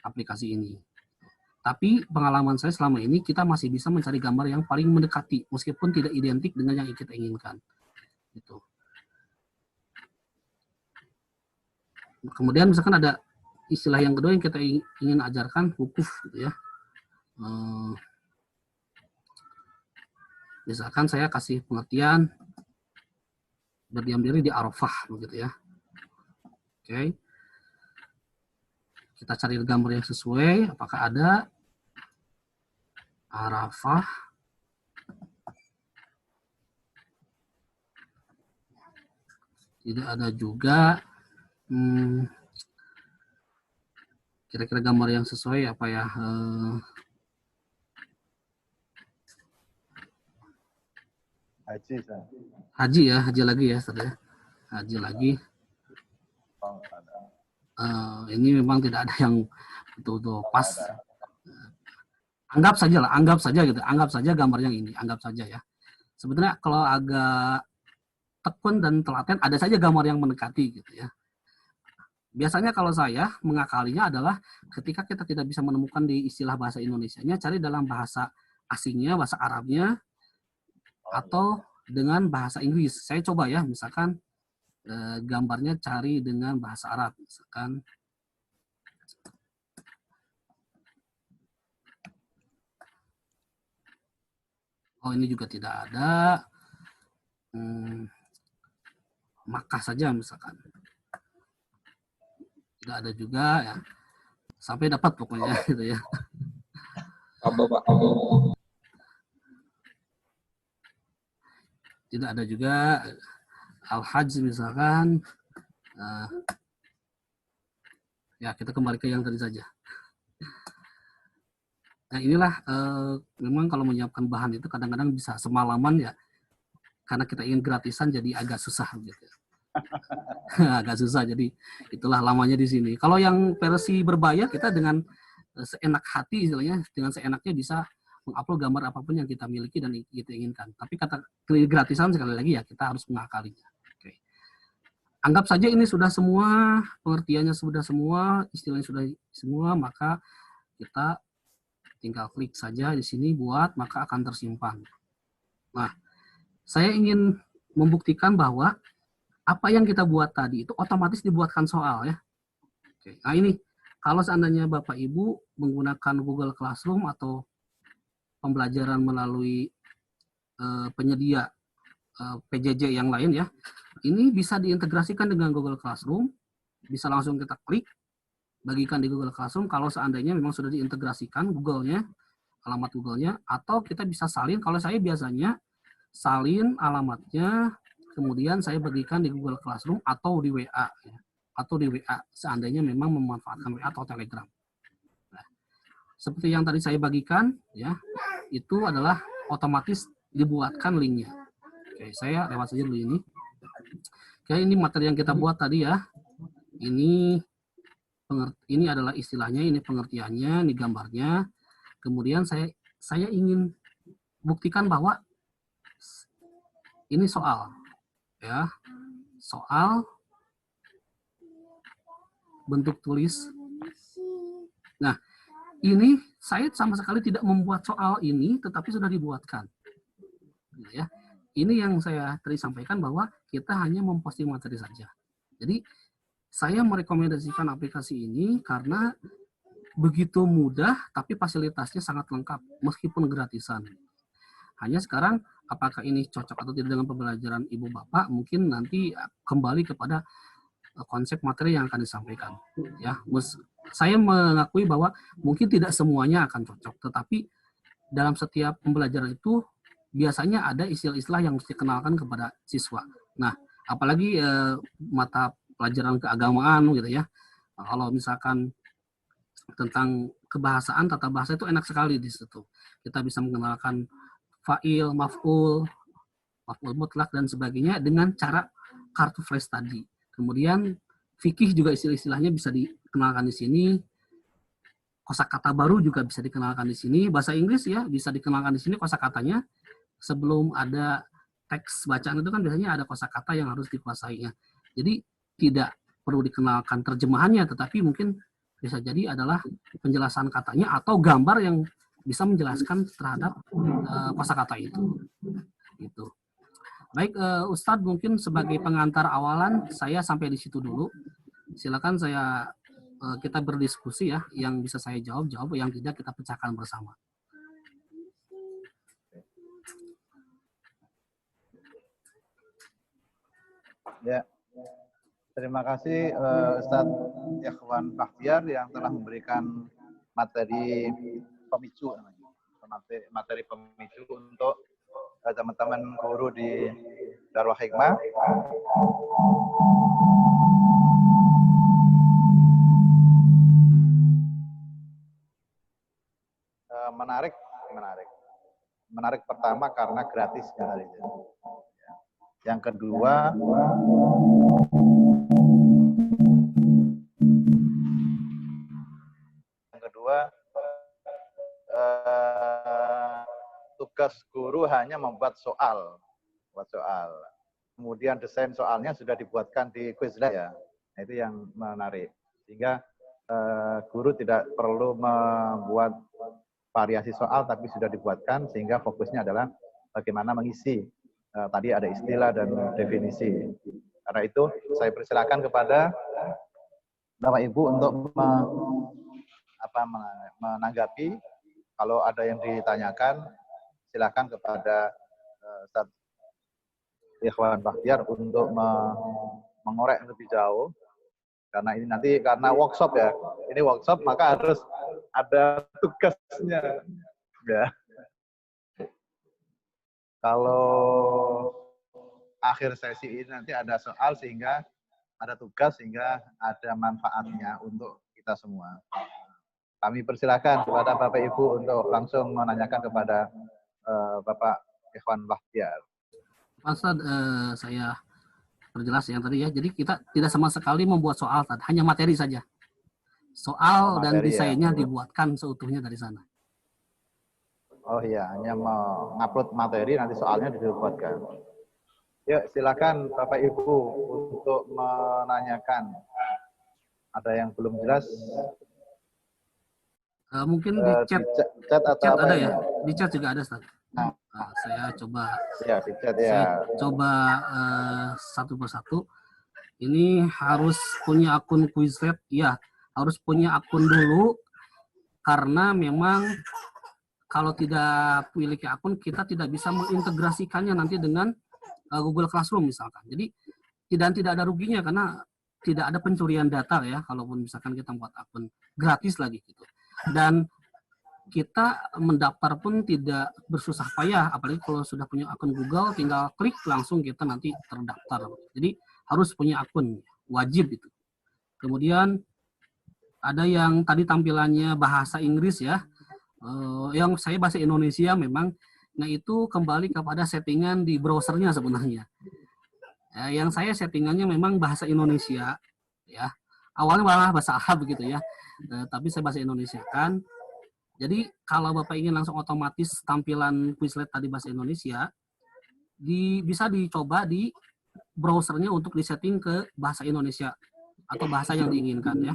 aplikasi ini. Tapi pengalaman saya selama ini kita masih bisa mencari gambar yang paling mendekati meskipun tidak identik dengan yang kita inginkan. Gitu. Kemudian misalkan ada istilah yang kedua yang kita ingin ajarkan, wukuf gitu ya. Misalkan saya kasih pengertian berdiam diri di Arafah begitu ya. Oke. Kita cari gambar yang sesuai, apakah ada Arafah. Tidak ada juga. Kira-kira gambar yang sesuai apa ya? Haji, Ustaz. Haji ya, haji lagi ya, Ustaz ya. Haji lagi. Oh, ada. Ini memang tidak ada yang betul-betul pas. Anggap saja gitu. Anggap saja gambar yang ini, anggap saja ya. Sebenarnya kalau agak tekun dan telaten, ada saja gambar yang mendekati gitu ya. Biasanya kalau saya mengakalinya adalah ketika kita tidak bisa menemukan di istilah bahasa Indonesianya, cari dalam bahasa asingnya, bahasa Arabnya, atau dengan bahasa Inggris. Saya coba ya, misalkan gambarnya cari dengan bahasa Arab, misalkan. Oh, ini juga tidak ada. Makkah saja misalkan. Tidak ada juga ya. Sampai dapat pokoknya gitu ya. Apa Pak? Tidak ada juga. Al-Hajj misalkan. Ya, kita kembali ke yang tadi saja. Nah, inilah memang kalau menyiapkan bahan itu kadang-kadang bisa semalaman ya. Karena kita ingin gratisan jadi agak susah gitu. Agak susah, jadi itulah lamanya di sini. Kalau yang versi berbayar, kita dengan seenak hati istilahnya, dengan seenaknya bisa mengupload gambar apapun yang kita miliki dan kita inginkan. Tapi kata gratisan sekali lagi ya, kita harus mengakalinya. Oke. Anggap saja ini sudah semua, pengertiannya sudah semua, istilahnya sudah semua, maka kita tinggal klik saja di sini buat, maka akan tersimpan. Nah, saya ingin membuktikan bahwa apa yang kita buat tadi itu otomatis dibuatkan soal ya. Oke. Nah ini, kalau seandainya Bapak Ibu menggunakan Google Classroom atau pembelajaran melalui penyedia PJJ yang lain ya, ini bisa diintegrasikan dengan Google Classroom, bisa langsung kita klik, bagikan di Google Classroom kalau seandainya memang sudah diintegrasikan Google-nya, alamat Google-nya, atau kita bisa salin, kalau saya biasanya salin alamatnya, kemudian saya bagikan di Google Classroom atau di WA, ya. Atau di WA, seandainya memang memanfaatkan WA atau Telegram. Nah, seperti yang tadi saya bagikan, ya, itu adalah otomatis dibuatkan linknya. Oke, saya lewat saja dulu ini. Oke, ini materi yang kita buat tadi ya. Ini adalah istilahnya, ini pengertiannya, ini gambarnya. Kemudian saya ingin buktikan bahwa ini soal, ya, soal bentuk tulis. Nah, ini saya sama sekali tidak membuat soal ini, tetapi sudah dibuatkan. Ya, ini yang saya tadi sampaikan bahwa kita hanya memposting materi saja. Jadi saya merekomendasikan aplikasi ini karena begitu mudah, tapi fasilitasnya sangat lengkap, meskipun gratisan. Hanya sekarang, apakah ini cocok atau tidak dengan pembelajaran Ibu Bapak, mungkin nanti kembali kepada konsep materi yang akan disampaikan. Ya, saya mengakui bahwa mungkin tidak semuanya akan cocok, tetapi dalam setiap pembelajaran itu biasanya ada istilah-istilah yang mesti dikenalkan kepada siswa. Nah, apalagi mata pelajaran keagamaan gitu ya. Kalau misalkan tentang kebahasaan, tata bahasa itu enak sekali di situ. Kita bisa mengenalkan fa'il, maf'ul, maf'ul mutlak dan sebagainya dengan cara kartu flash tadi. Kemudian fikih juga istilah-istilahnya bisa dikenalkan di sini. Kosakata baru juga bisa dikenalkan di sini. Bahasa Inggris ya bisa dikenalkan di sini kosakatanya. Sebelum ada teks bacaan itu kan biasanya ada kosakata yang harus dikuasainya. Jadi tidak perlu dikenalkan terjemahannya, tetapi mungkin bisa jadi adalah penjelasan katanya atau gambar yang bisa menjelaskan terhadap kosakata itu. Gitu. Baik, Ustadz, mungkin sebagai pengantar awalan saya sampai di situ dulu. silakan kita berdiskusi ya. Yang bisa saya jawab, yang tidak kita pecahkan bersama. Ya, terima kasih Ustadz Ikhwan Bahtiar yang telah memberikan materi pemicu, materi pemicu untuk teman-teman guru di Darul Hikmah. Menarik pertama karena gratis hari ini. Yang kedua, tugas guru hanya membuat soal. Kemudian desain soalnya sudah dibuatkan di Quizlet ya. Nah, itu yang menarik. Sehingga guru tidak perlu membuat variasi soal, tapi sudah dibuatkan sehingga fokusnya adalah bagaimana mengisi. Tadi ada istilah dan definisi. Karena itu saya persilakan kepada Bapak Ibu untuk menanggapi. Kalau ada yang ditanyakan, silakan kepada Ustadz Ikhwan Bahtiar untuk mengorek lebih jauh. Karena ini nanti karena workshop ya. Ini workshop maka harus ada tugasnya. Ya. Kalau akhir sesi ini nanti ada soal sehingga ada tugas sehingga ada manfaatnya untuk kita semua. Kami persilakan kepada Bapak Ibu untuk langsung menanyakan kepada Bapak Ikhwan Bahtiar. Ustaz, saya perjelas yang tadi ya. Jadi kita tidak sama sekali membuat soal, hanya materi saja. Soal dan desainnya dibuatkan seutuhnya dari sana. Oh iya, hanya mengupload materi, nanti soalnya dibuatkan. Ya, silakan Bapak Ibu untuk menanyakan. Ada yang belum jelas? Mungkin di chat ada ya? Di chat juga ada, Ustaz. Saya coba. Ya, di chat ya. Saya coba satu persatu. Ini harus punya akun Quizlet, ya. Harus punya akun dulu, karena memang kalau tidak memiliki akun, kita tidak bisa mengintegrasikannya nanti dengan Google Classroom misalkan. Jadi tidak ada ruginya karena tidak ada pencurian data ya, kalaupun misalkan kita buat akun gratis lagi gitu. Dan kita mendaftar pun tidak bersusah payah, apalagi kalau sudah punya akun Google, tinggal klik langsung kita nanti terdaftar. Jadi harus punya akun, wajib itu. Kemudian ada yang tadi tampilannya bahasa Inggris ya. Yang saya bahasa Indonesia memang, nah itu kembali kepada settingan di browsernya sebenarnya. Yang saya settingannya memang bahasa Indonesia, ya. Awalnya malah bahasa Arab begitu ya, tapi saya bahasa Indonesia kan. Jadi kalau Bapak ingin langsung otomatis tampilan Quizlet tadi bahasa Indonesia, bisa dicoba di browsernya untuk disetting ke bahasa Indonesia atau bahasa yang diinginkan ya.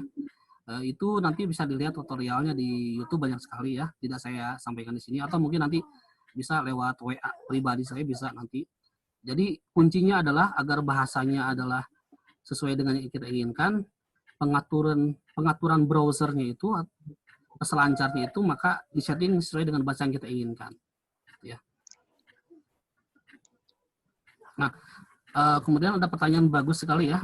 Itu nanti bisa dilihat tutorialnya di YouTube banyak sekali ya, tidak saya sampaikan di sini, atau mungkin nanti bisa lewat WA pribadi saya bisa nanti. Jadi kuncinya adalah agar bahasanya adalah sesuai dengan yang kita inginkan, pengaturan browsernya itu selancarnya itu maka disetting sesuai dengan bahasa yang kita inginkan. Ya. Nah, kemudian ada pertanyaan bagus sekali ya.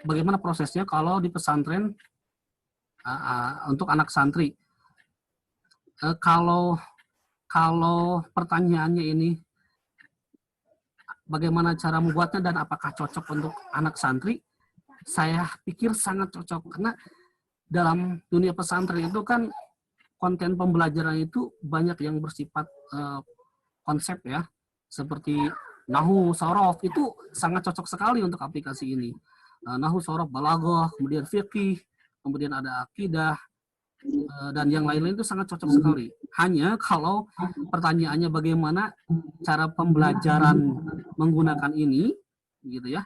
Bagaimana prosesnya kalau di pesantren untuk anak santri? Kalau pertanyaannya ini bagaimana cara membuatnya dan apakah cocok untuk anak santri? Saya pikir sangat cocok karena dalam dunia pesantren itu kan konten pembelajaran itu banyak yang bersifat konsep ya, seperti Nahwu, Shorof, itu sangat cocok sekali untuk aplikasi ini. Nahwu, Shorof, Balaghah, kemudian fikih, kemudian ada akidah, dan yang lain-lain itu sangat cocok sekali. Hanya kalau pertanyaannya bagaimana cara pembelajaran menggunakan ini, gitu ya,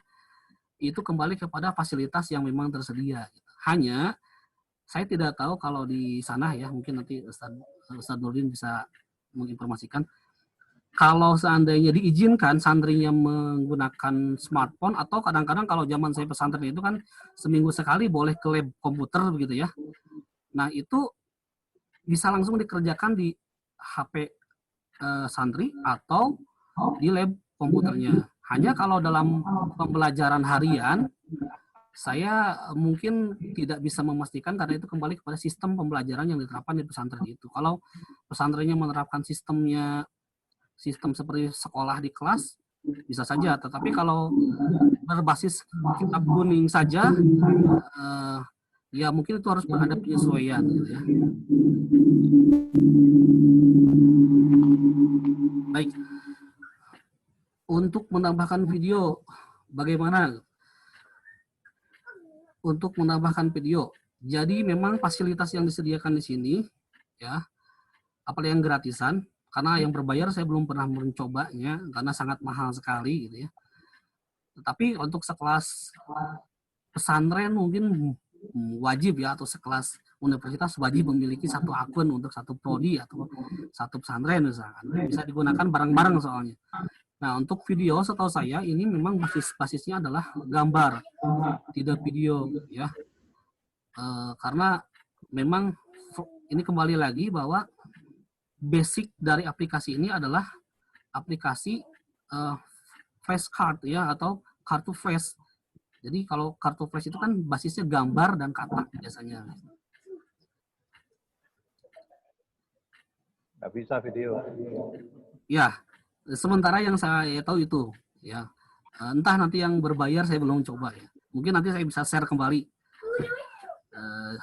itu kembali kepada fasilitas yang memang tersedia. Hanya saya tidak tahu kalau di sana ya, mungkin nanti Ustaz Nurdin bisa menginformasikan. kalau seandainya diizinkan santrinya menggunakan smartphone, atau kadang-kadang kalau zaman saya pesantren itu kan seminggu sekali boleh ke lab komputer begitu ya. Nah itu bisa langsung dikerjakan di HP santri atau di lab komputernya. Hanya kalau dalam pembelajaran harian, saya mungkin tidak bisa memastikan karena itu kembali kepada sistem pembelajaran yang diterapkan di pesantren itu. Kalau pesantrennya menerapkan sistem seperti sekolah di kelas, bisa saja. Tetapi kalau berbasis kitab kuning saja, ya mungkin itu harus ada penyesuaian gitu ya. Baik. Untuk menambahkan video, bagaimana? Untuk menambahkan video. Jadi memang fasilitas yang disediakan di sini, ya, apalagi yang gratisan, karena yang berbayar saya belum pernah mencobanya, karena sangat mahal sekali gitu ya. Tetapi untuk sekelas pesantren mungkin wajib ya, atau sekelas universitas wajib memiliki satu akun untuk satu prodi atau satu pesantren misalkan. Bisa digunakan bareng-bareng soalnya. Nah, untuk video setahu saya ini memang basisnya adalah gambar, tidak video ya. Karena memang ini kembali lagi bahwa basic dari aplikasi ini adalah aplikasi flash card ya, atau kartu flash. Jadi kalau kartu flash itu kan basisnya gambar dan kata biasanya. Nggak bisa video. Ya, sementara yang saya tahu itu ya. Entah nanti yang berbayar saya belum coba ya. Mungkin nanti saya bisa share kembali.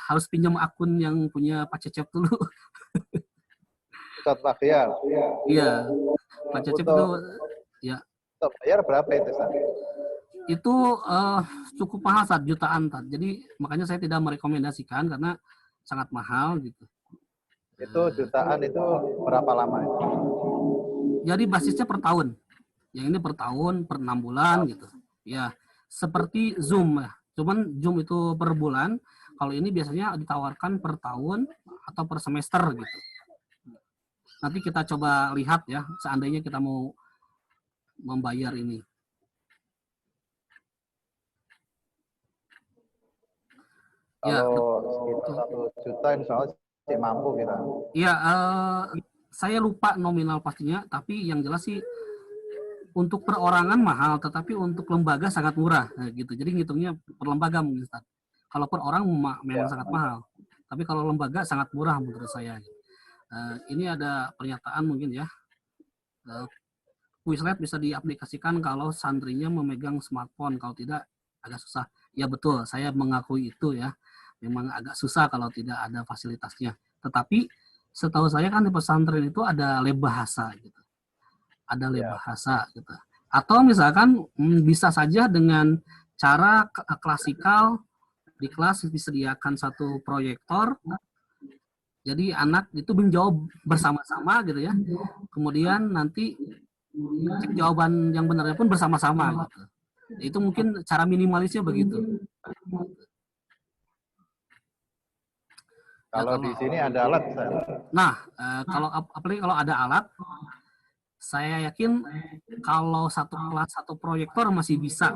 Harus pinjam akun yang punya Pak Cecep dulu. Ustadz Mafial. Iya, Pak Cecep itu ya. Untuk bayar berapa itu, Ustaz? Itu cukup mahal, jutaan. Jadi makanya saya tidak merekomendasikan karena sangat mahal gitu. Itu jutaan itu berapa lama? Jadi basisnya per tahun. Yang ini per tahun, per 6 bulan gitu. Ya, seperti Zoom ya. Cuman Zoom itu per bulan. Kalau ini biasanya ditawarkan per tahun atau per semester gitu. Nanti kita coba lihat ya, seandainya kita mau membayar ini. Kalau sekitar 1 juta insya Allah sih mampu kita. Iya, saya lupa nominal pastinya, tapi yang jelas sih untuk perorangan mahal, tetapi untuk lembaga sangat murah, nah, gitu. Jadi ngitungnya per lembaga mungkin, Ustaz. Kalau per orang memang sangat mahal, tapi kalau lembaga sangat murah menurut saya. Ini ada pernyataan mungkin ya. Quizlet bisa diaplikasikan kalau santrinya memegang smartphone, kalau tidak agak susah. Ya betul, saya mengakui itu ya. Memang agak susah kalau tidak ada fasilitasnya. Tetapi setahu saya kan di pesantren itu ada lab bahasa gitu. Ada lab bahasa gitu. Atau misalkan bisa saja dengan cara klasikal, di kelas disediakan satu proyektor. Jadi anak itu menjawab bersama-sama gitu ya. Kemudian nanti cek jawaban yang benarnya pun bersama-sama gitu. Itu mungkin cara minimalisnya begitu. Kalau di sini ada alat, nah kalau apalagi kalau ada alat, saya yakin kalau satu kelas satu proyektor masih bisa.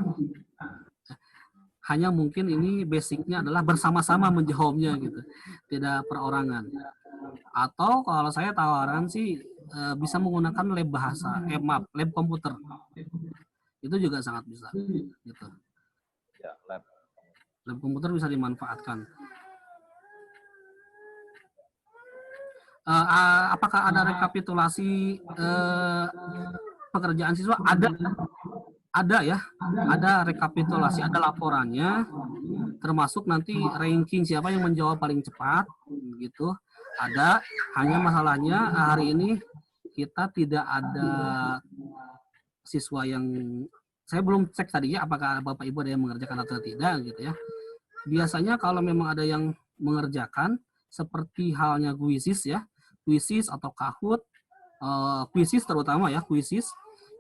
Hanya mungkin ini basicnya adalah bersama-sama menjawabnya gitu, tidak perorangan. Atau kalau saya tawaran sih bisa menggunakan lab bahasa, lab komputer. Itu juga sangat bisa gitu. Ya, lab komputer bisa dimanfaatkan. Apakah ada rekapitulasi pekerjaan siswa? Ada ya, ada rekapitulasi, ada laporannya, termasuk nanti ranking siapa yang menjawab paling cepat gitu. Ada, hanya masalahnya hari ini kita tidak ada siswa yang, saya belum cek tadi ya apakah Bapak Ibu ada yang mengerjakan atau tidak gitu ya. Biasanya kalau memang ada yang mengerjakan, seperti halnya kuisis ya, kuisis atau Kahoot, kuisis terutama ya, kuisis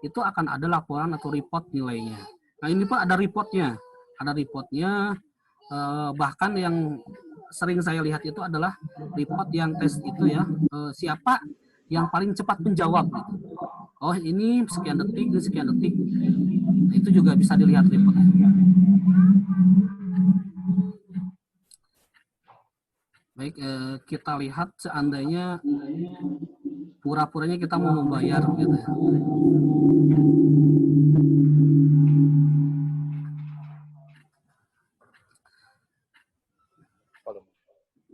itu akan ada laporan atau report nilainya. Nah ini pun ada reportnya, bahkan yang sering saya lihat itu adalah report yang tes itu ya, siapa yang paling cepat menjawab gitu. oh ini sekian detik, ini sekian detik. Itu juga bisa dilihat report. Baik, kita lihat seandainya pura-puranya kita mau membayar gitu ya.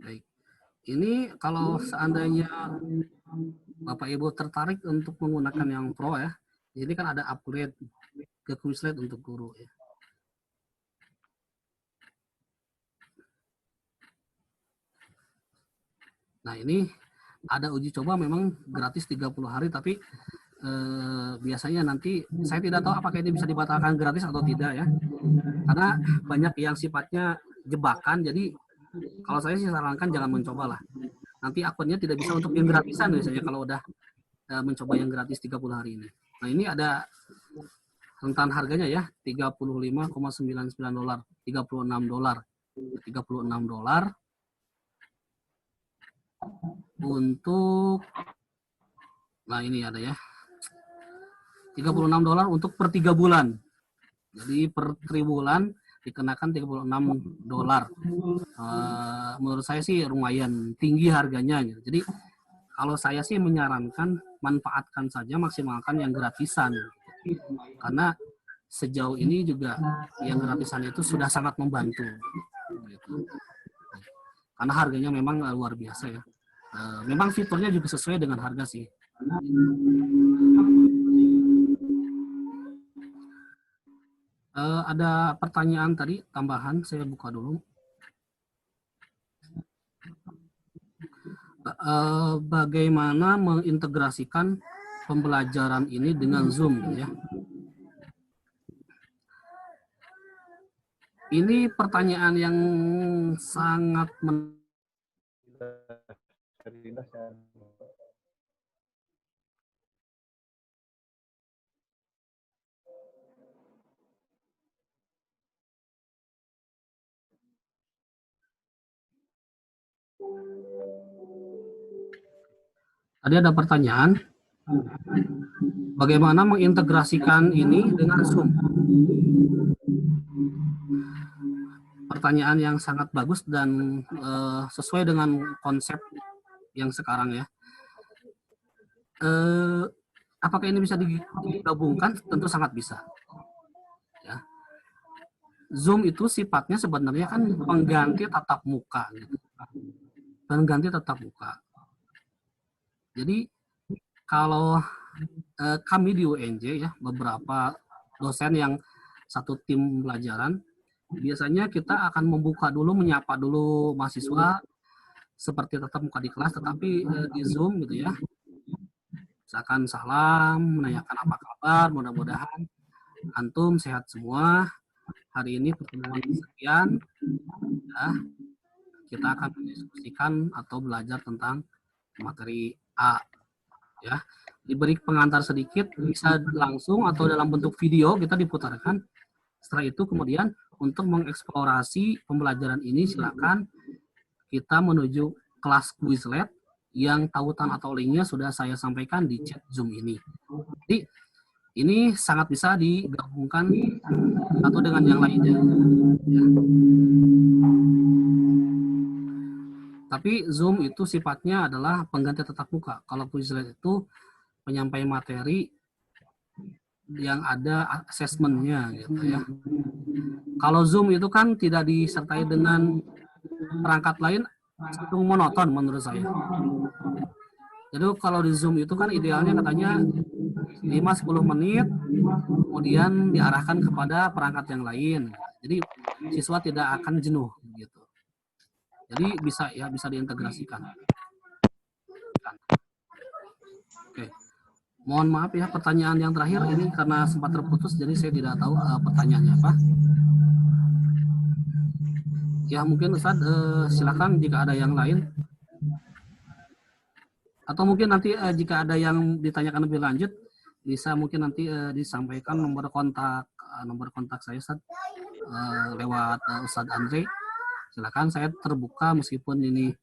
Baik. Ini kalau seandainya Bapak Ibu tertarik untuk menggunakan yang Pro ya, jadi kan ada upgrade ke Quizlet untuk guru ya. Nah ini ada uji coba memang gratis 30 hari, tapi biasanya nanti saya tidak tahu apakah ini bisa dibatalkan gratis atau tidak ya. Karena banyak yang sifatnya jebakan, jadi kalau saya sih sarankan jangan mencoba lah. Nanti akunnya tidak bisa untuk yang gratisan biasanya kalau udah mencoba yang gratis 30 hari ini. Nah ini ada rentan harganya ya, $35,99, $36 untuk, nah ini ada ya, $36 untuk per 3 bulan. Jadi per 3 bulan dikenakan $36. Menurut saya sih lumayan tinggi harganya gitu. Jadi kalau saya sih menyarankan manfaatkan saja, maksimalkan yang gratisan. Karena sejauh ini juga yang gratisan itu sudah sangat membantu. Gitu. Karena harganya memang luar biasa ya. Memang fiturnya juga sesuai dengan harga sih. Ada pertanyaan tadi tambahan, saya buka dulu. Bagaimana mengintegrasikan pembelajaran ini dengan Zoom ya? Ini pertanyaan yang sangat Tadi ada pertanyaan, bagaimana mengintegrasikan ini dengan Zoom? Pertanyaan yang sangat bagus dan sesuai dengan konsep yang sekarang ya. Apakah ini bisa digabungkan? Tentu sangat bisa. Ya. Zoom itu sifatnya sebenarnya kan pengganti tatap muka, gitu. Pengganti tatap muka. Jadi kalau kami di UNJ ya, beberapa dosen yang satu tim pelajaran, biasanya kita akan membuka dulu, menyapa dulu mahasiswa seperti tatap muka di kelas, tetapi di Zoom gitu ya. Misalkan salam, menanyakan apa kabar, mudah-mudahan antum sehat semua. Hari ini pertemuan sekian, ya, kita akan mendiskusikan atau belajar tentang materi A. Ya, diberi pengantar sedikit, bisa langsung atau dalam bentuk video kita diputarkan. Setelah itu kemudian untuk mengeksplorasi pembelajaran ini silakan kita menuju kelas Quizlet yang tautan atau linknya sudah saya sampaikan di chat Zoom ini. Jadi ini sangat bisa digabungkan satu dengan yang lainnya. Ya. Tapi Zoom itu sifatnya adalah pengganti tatap muka. Kalau Quizlet itu penyampaian materi yang ada asesmennya gitu ya. Kalau Zoom itu kan tidak disertai dengan perangkat lain, cenderung monoton menurut saya. Jadi kalau di Zoom itu kan idealnya katanya 5-10 menit, kemudian diarahkan kepada perangkat yang lain. Jadi siswa tidak akan jenuh gitu. Jadi bisa ya, bisa diintegrasikan. Oke. Mohon maaf ya, pertanyaan yang terakhir ini karena sempat terputus, jadi saya tidak tahu pertanyaannya apa. Ya mungkin Ustadz silakan jika ada yang lain. Atau mungkin nanti jika ada yang ditanyakan lebih lanjut, bisa mungkin nanti disampaikan nomor kontak saya Ustadz, lewat Ustadz Andre. Silakan, saya terbuka meskipun ini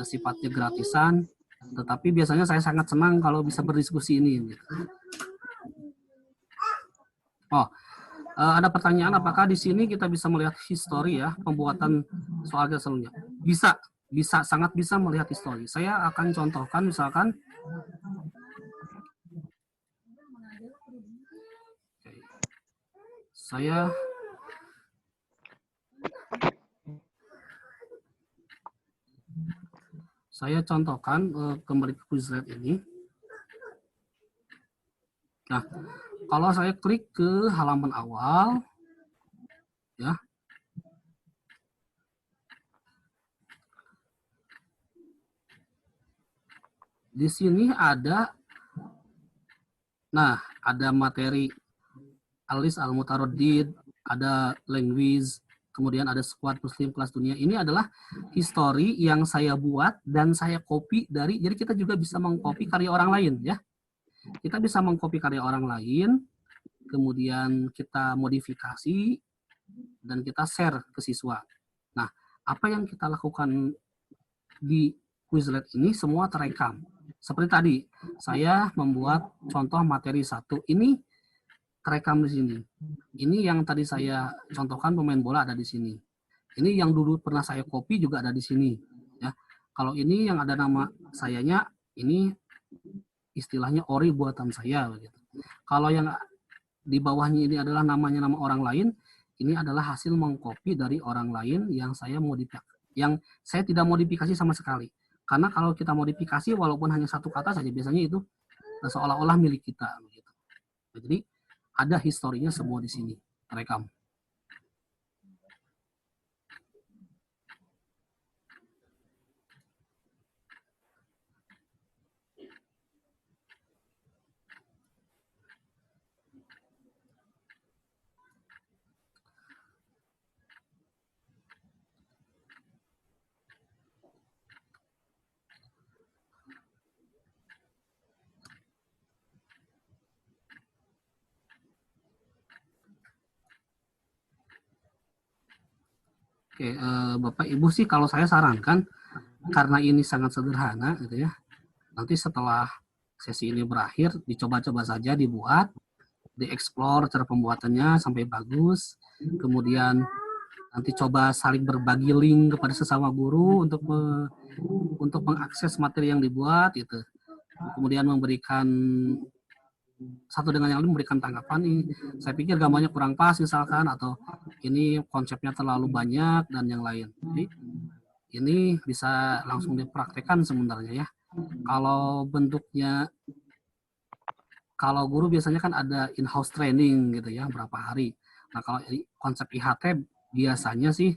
sifatnya gratisan, Tetapi biasanya saya sangat senang kalau bisa berdiskusi ini. Gitu. Oh, ada pertanyaan apakah di sini kita bisa melihat histori ya pembuatan soal sebelumnya? Bisa sangat bisa melihat histori. Saya akan contohkan misalkan saya contohkan kembali ke Quizlet ini. Nah, kalau saya klik ke halaman awal, ya, di sini ada, ada materi Alis Al-Mutaradid, ada language, kemudian ada squad Muslim kelas dunia. Ini adalah history yang saya buat dan saya copy dari, jadi kita juga bisa mengcopy karya orang lain, ya. Kita bisa mengcopy karya orang lain, kemudian kita modifikasi, dan kita share ke siswa. Nah, apa yang kita lakukan di Quizlet ini semua terekam. Seperti tadi, saya membuat contoh materi 1. Ini terekam di sini. Ini yang tadi saya contohkan pemain bola ada di sini. Ini yang dulu pernah saya copy juga ada di sini. Ya, kalau ini yang ada nama sayanya, ini istilahnya ori buatan saya. Begitu. Kalau yang di bawahnya ini adalah namanya nama orang lain, ini adalah hasil mengcopy dari orang lain yang saya modifikasi, yang saya tidak modifikasi sama sekali. Karena kalau kita modifikasi walaupun hanya satu kata saja, biasanya itu seolah-olah milik kita. Begitu. Jadi ada historinya semua di sini, rekam. Oke, Bapak Ibu sih kalau saya sarankan karena ini sangat sederhana gitu ya. Nanti setelah sesi ini berakhir dicoba-coba saja dibuat, dieksplor cara pembuatannya sampai bagus. Kemudian nanti coba saling berbagi link kepada sesama guru untuk mengakses materi yang dibuat gitu. Kemudian memberikan satu dengan yang lain memberikan tanggapan ini saya pikir gambarnya kurang pas misalkan, atau ini konsepnya terlalu banyak dan yang lain. Jadi ini bisa langsung dipraktekkan sebenarnya ya. Kalau bentuknya, kalau guru biasanya kan ada in-house training gitu ya, berapa hari. Nah kalau konsep IHT biasanya sih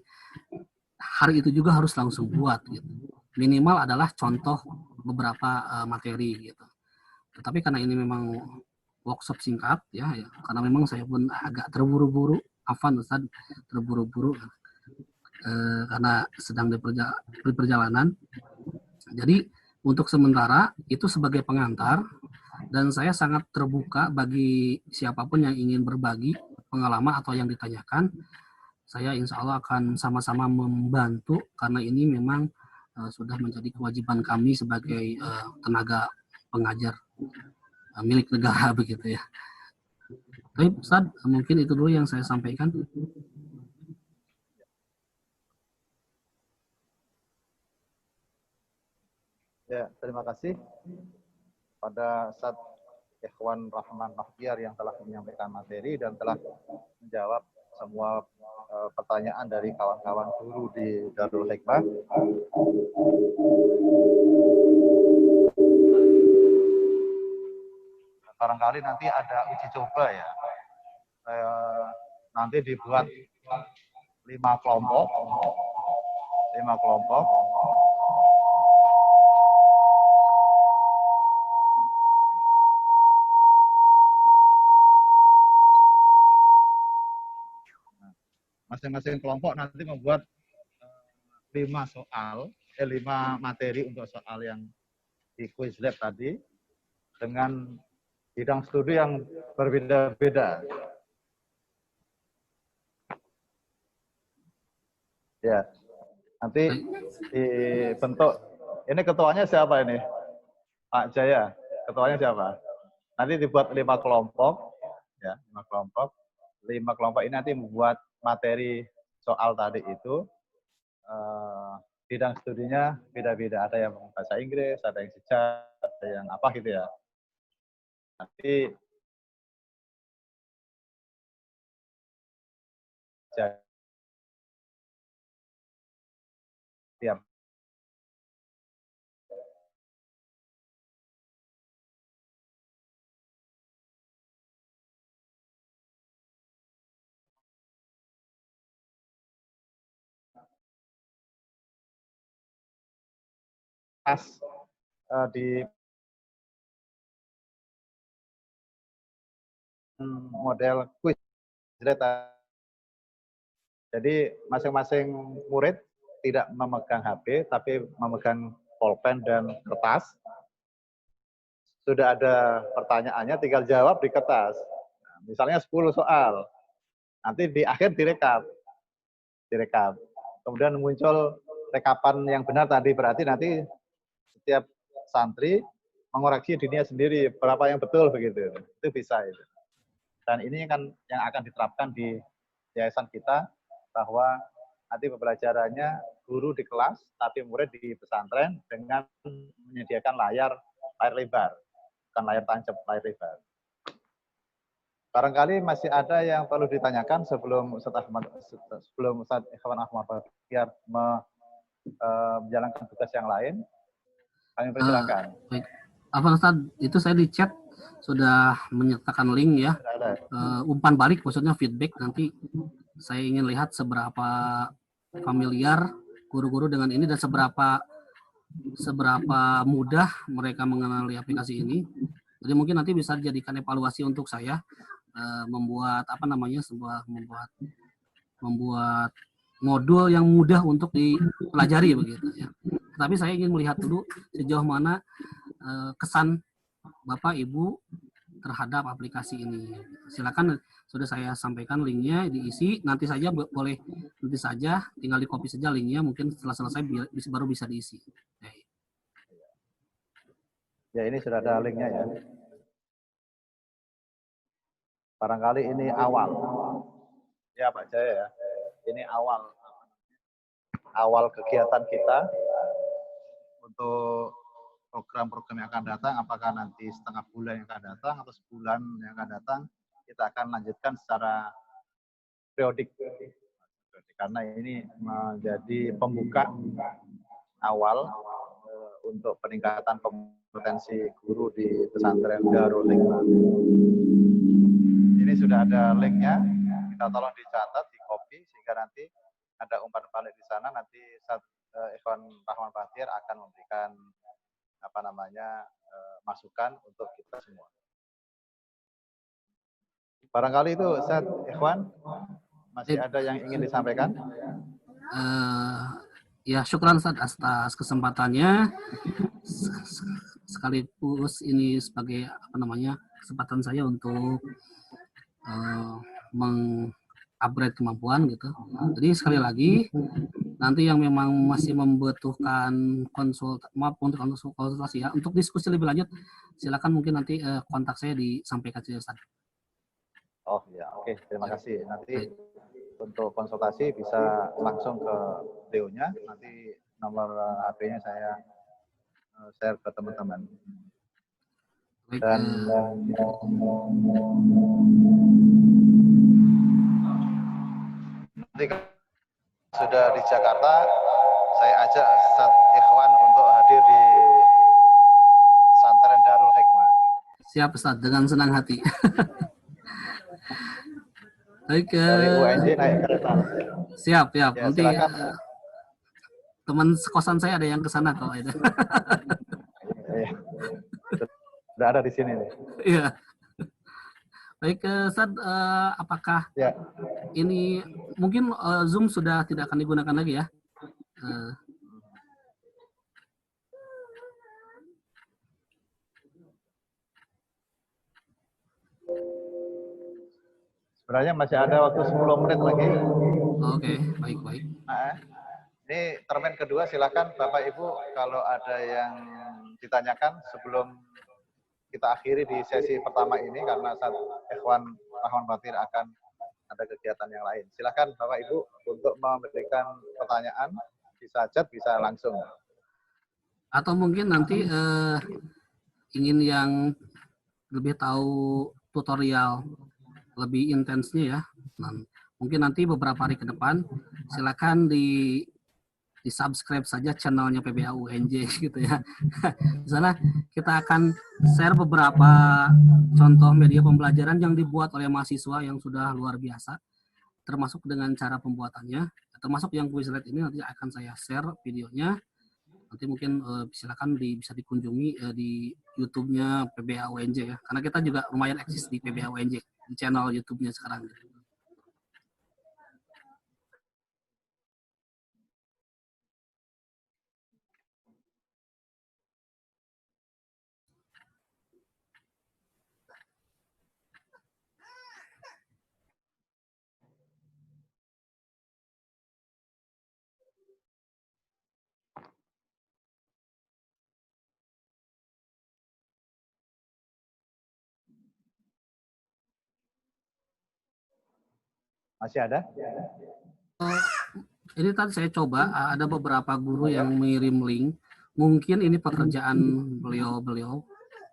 hari itu juga harus langsung buat gitu. Minimal adalah contoh beberapa materi gitu. Tetapi karena ini memang workshop singkat ya, karena memang saya pun agak terburu-buru, Afan Ustaz, terburu-buru karena sedang di perjalanan. Jadi untuk sementara itu sebagai pengantar, dan saya sangat terbuka bagi siapapun yang ingin berbagi pengalaman atau yang ditanyakan. Saya insya Allah akan sama-sama membantu karena ini memang sudah menjadi kewajiban kami sebagai tenaga pengajar milik negara begitu ya. Baik, Ustaz, mungkin itu dulu yang saya sampaikan. Ya, terima kasih pada Ustaz Ikhwan Rahman Bahtiar yang telah menyampaikan materi dan telah menjawab semua pertanyaan dari kawan-kawan guru di Darul Hikmah. Barangkali nanti ada uji coba ya. Nanti dibuat 5 kelompok. Masing-masing kelompok nanti membuat 5 materi untuk soal yang di Quizlet tadi dengan bidang studi yang berbeda-beda. Ya, nanti dibentuk. Ini ketuanya siapa ini? Pak Jaya, ketuanya siapa? Nanti dibuat 5 kelompok, ya 5 kelompok. 5 kelompok ini nanti membuat materi soal tadi itu. Bidang studinya beda-beda. Ada yang bahasa Inggris, ada yang sejarah, ada yang apa gitu ya. Nanti tiap pas di model quiz. Jadi masing-masing murid tidak memegang HP, tapi memegang pulpen dan kertas. Sudah ada pertanyaannya, tinggal jawab di kertas. Nah, misalnya 10 soal, nanti di akhir direkap. Kemudian muncul rekapan yang benar tadi, berarti nanti setiap santri mengoreksi dirinya sendiri, berapa yang betul begitu. Itu bisa itu. Dan ini kan yang akan diterapkan di yayasan kita, bahwa nanti pembelajarannya guru di kelas, tapi murid di pesantren dengan menyediakan layar lebar, bukan layar tancap, layar lebar. Barangkali masih ada yang perlu ditanyakan sebelum Ustaz Ikhwan Ahmad Baktiar menjalankan tugas yang lain. Kami persilakan. Baik. Apa Ustaz, itu saya di chat sudah menyertakan link ya. Umpan balik maksudnya feedback, nanti saya ingin lihat seberapa familiar guru-guru dengan ini dan seberapa mudah mereka mengenali aplikasi ini. Jadi mungkin nanti bisa dijadikan evaluasi untuk saya membuat membuat modul yang mudah untuk dipelajari begitu ya. Tapi saya ingin melihat dulu sejauh mana kesan Bapak Ibu terhadap aplikasi ini. Silakan, sudah saya sampaikan linknya, diisi, nanti saja boleh, nanti saja tinggal di copy saja linknya, mungkin setelah selesai baru bisa diisi. Ya, ini sudah ada linknya ya. Barangkali ini awal. Ya Pak Jaya ya. Ini awal kegiatan kita untuk program-program yang akan datang, apakah nanti setengah bulan yang akan datang atau sebulan yang akan datang, kita akan lanjutkan secara periodik. Karena ini menjadi pembuka awal untuk peningkatan kompetensi guru di pesantren Darul Hikmah. Ini sudah ada linknya, kita tolong dicatat, di copy, sehingga nanti ada umpan balik di sana. Nanti Ikhwan Rahman Baktiar akan memberikan masukan untuk kita semua. Barangkali itu Ustaz Ikhwan, masih ada yang ingin disampaikan? Ya, syukran Ustaz atas kesempatannya. Sekaligus ini sebagai kesempatan saya untuk meng-upgrade kemampuan gitu. Jadi sekali lagi, nanti yang memang masih membutuhkan konsultasi ya, untuk diskusi lebih lanjut, silakan mungkin nanti kontak saya disampaikan saja Ustaz. Oh ya, oke, terima kasih. Nanti untuk konsultasi bisa langsung ke beliaunya, nanti nomor HP-nya saya share ke teman-teman. Dan nanti sudah di Jakarta, saya ajak Ustaz Ikhwan untuk hadir di pesantren Darul Hikmah. Siap Ustaz, dengan senang hati. Baik, dari UNJ naik kereta. Siap. Ya, nanti teman sekosan saya ada yang ke sana kalau itu. Sudah ada di sini nih. Iya. Baik, Ustaz, apakah ini mungkin Zoom sudah tidak akan digunakan lagi ya? Sebenarnya masih ada waktu 10 menit lagi. Oke, baik. Nah, ini termin kedua, silakan Bapak Ibu kalau ada yang ditanyakan sebelum kita akhiri di sesi pertama ini karena saat Ikhwan Rahman Fatir akan ada kegiatan yang lain. Silakan Bapak Ibu untuk memberikan pertanyaan, bisa chat, bisa langsung. Atau mungkin nanti ingin yang lebih tahu tutorial lebih intensnya ya. Nah, mungkin nanti beberapa hari ke depan silakan di subscribe saja channelnya PBA UNJ gitu ya. Di sana kita akan share beberapa contoh media pembelajaran yang dibuat oleh mahasiswa yang sudah luar biasa, termasuk dengan cara pembuatannya, termasuk yang Quizlet ini nanti akan saya share videonya. Nanti mungkin silakan bisa dikunjungi di YouTube-nya PBA UNJ ya, karena kita juga lumayan eksis di PBA UNJ di channel YouTube-nya sekarang. Masih ada? Ini tadi saya coba, ada beberapa guru yang mengirim link. Mungkin ini pekerjaan beliau-beliau.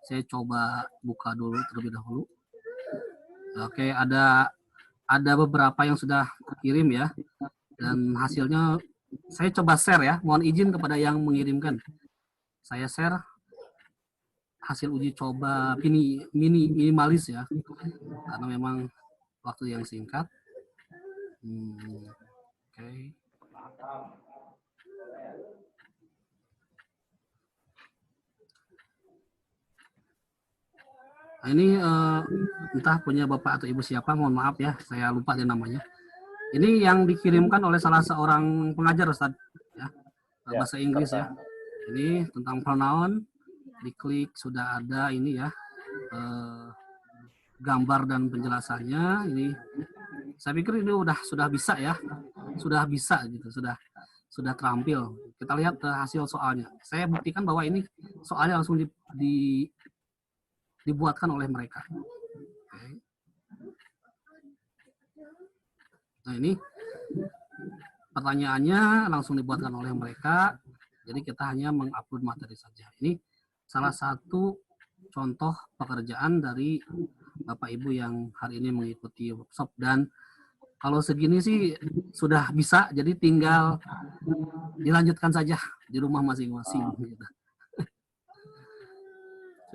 Saya coba buka dulu terlebih dahulu. Oke, ada beberapa yang sudah kirim ya. Dan hasilnya saya coba share ya. Mohon izin kepada yang mengirimkan. Saya share hasil uji coba minimalis ya. Karena memang waktu yang singkat. Oke. Nah, ini entah punya Bapak atau Ibu siapa, mohon maaf ya, saya lupa dia namanya. Ini yang dikirimkan oleh salah seorang pengajar Ustaz ya, bahasa Inggris ya. Ini tentang pronoun, diklik sudah ada ini ya, gambar dan penjelasannya. Ini saya pikir ini sudah bisa ya, sudah bisa gitu, sudah terampil. Kita lihat hasil soalnya. Saya buktikan bahwa ini soalnya langsung dibuatkan oleh mereka. Oke. Nah ini pertanyaannya langsung dibuatkan oleh mereka. Jadi kita hanya mengupload materi saja. Ini salah satu contoh pekerjaan dari Bapak Ibu yang hari ini mengikuti workshop, dan kalau segini sih sudah bisa, jadi tinggal dilanjutkan saja di rumah masing-masing. Gitu.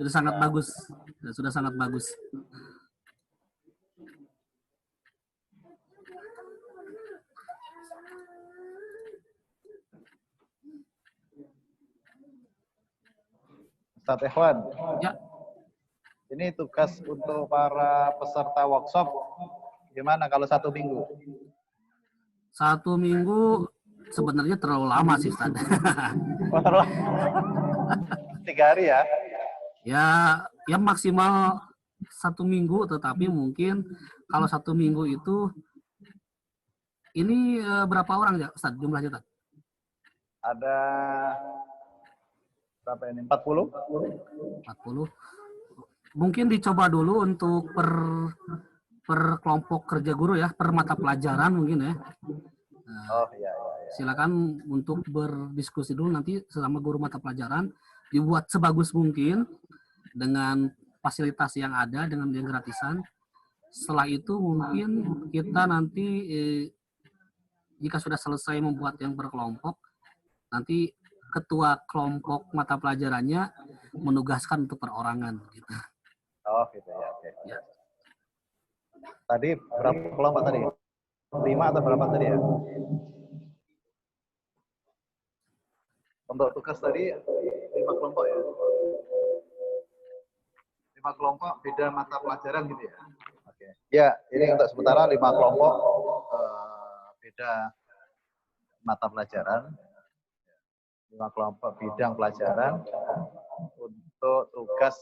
Sudah sangat bagus, sudah sangat bagus. Ustadz Ikhwan, Ya. Ini tugas untuk para peserta workshop, gimana kalau 1 minggu? 1 minggu sebenarnya terlalu lama sih, Ustaz. Oh, terlalu 3 hari ya? Ya maksimal 1 minggu, tetapi mungkin kalau 1 minggu itu ini berapa orang ya, Ustaz, jumlahnya, Ustaz? Ada berapa ini? 40? 40. Mungkin dicoba dulu untuk per kelompok kerja guru ya, per mata pelajaran mungkin ya. Nah, Oh iya. silakan untuk berdiskusi dulu nanti selama guru mata pelajaran, dibuat sebagus mungkin dengan fasilitas yang ada, dengan yang gratisan. Setelah itu mungkin kita nanti jika sudah selesai membuat yang berkelompok, nanti ketua kelompok mata pelajarannya menugaskan untuk perorangan gitu. Oh gitu ya. Oke. Ya. Tadi berapa kelompok tadi? 5 atau berapa tadi ya? Untuk tugas tadi 5 kelompok ya? 5 kelompok beda mata pelajaran gitu ya? Oke. Ya, ini untuk sementara 5 kelompok beda mata pelajaran. 5 kelompok bidang pelajaran untuk tugas,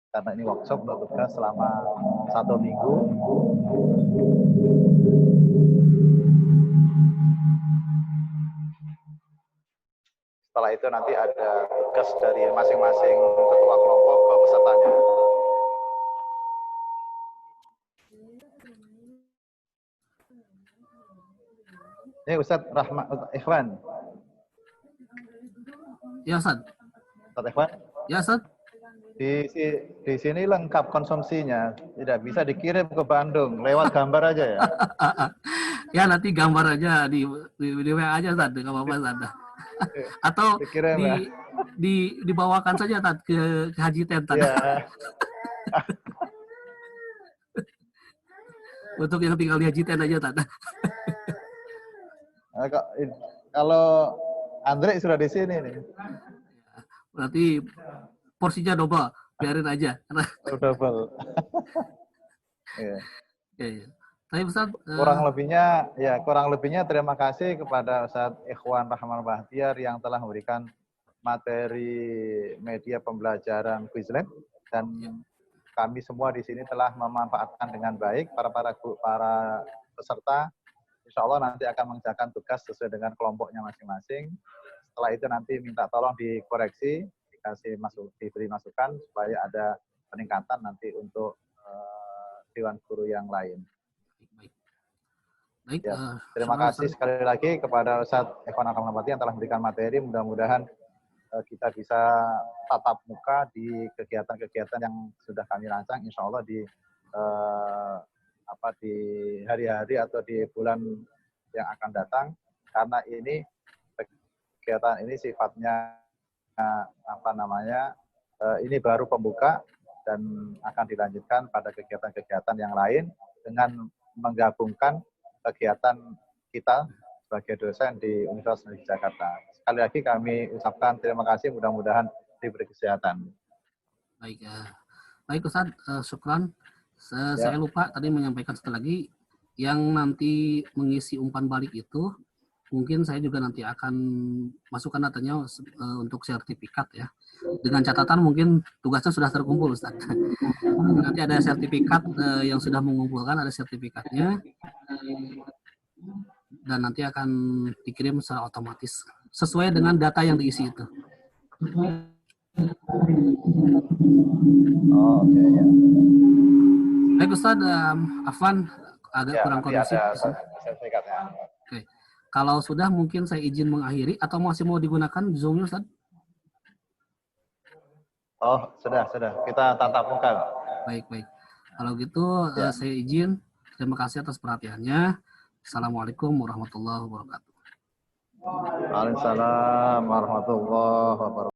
karena ini workshop, untuk tugas selama 1 minggu. Setelah itu nanti ada tugas dari masing-masing ketua kelompok ke pesertanya. Ini Ustadz Rahmat Ikhwan. Ya Ustaz. Ustadz Ikhwan, Ya Ustaz. di sini lengkap konsumsinya, tidak bisa dikirim ke Bandung, lewat gambar aja ya. Ya nanti gambar aja di WA aja Ustaz, nggak apa-apa Ustaz. Atau Dikirim ya. dibawakan saja Ustaz ke Haji Tent Ustaz. Iya. Untuk yang tinggal di Haji Tent aja Ustaz. Nah, kalau Andre sudah di sini nih. Berarti porsinya double, biarin aja. Double. Iya. Ya. Tapi Ustaz, kurang lebihnya terima kasih kepada Ustadz Ikhwan Rahman Bahtiar yang telah memberikan materi media pembelajaran Quizlet, dan kami semua di sini telah memanfaatkan dengan baik. Para peserta insya Allah nanti akan mengerjakan tugas sesuai dengan kelompoknya masing-masing. Setelah itu nanti minta tolong dikoreksi, diberi masukan supaya ada peningkatan nanti untuk Dewan Guru yang lain. Baik, Ya, terima kasih sekali lagi kepada Ustadz Ikhwan Rahman Bahtiar yang telah memberikan materi. Mudah-mudahan kita bisa tatap muka di kegiatan-kegiatan yang sudah kami rancang, insya Allah di hari-hari atau di bulan yang akan datang, karena ini kegiatan ini sifatnya ini baru pembuka dan akan dilanjutkan pada kegiatan-kegiatan yang lain dengan menggabungkan kegiatan kita sebagai dosen di Universitas Negeri Jakarta. Sekali lagi kami ucapkan terima kasih, mudah-mudahan diberi kesehatan. Baik, baik Ustaz, syukran. Saya lupa tadi menyampaikan satu lagi, yang nanti mengisi umpan balik itu, mungkin saya juga nanti akan masukkan datanya untuk sertifikat ya. Dengan catatan mungkin tugasnya sudah terkumpul Ustaz. Nanti ada sertifikat yang sudah mengumpulkan, ada sertifikatnya. Dan nanti akan dikirim secara otomatis sesuai dengan data yang diisi itu. Oh, oke, ya. Baik Ustaz, Afwan agak kurang kondusif. Sertifikatnya. Oke. Kalau sudah mungkin saya izin mengakhiri atau masih mau digunakan Zoom-nya Ustaz? Oh, sudah. Kita tatap muka. Baik. Kalau gitu saya izin. Terima kasih atas perhatiannya. Assalamualaikum warahmatullahi wabarakatuh. Waalaikumsalam warahmatullahi wabarakatuh.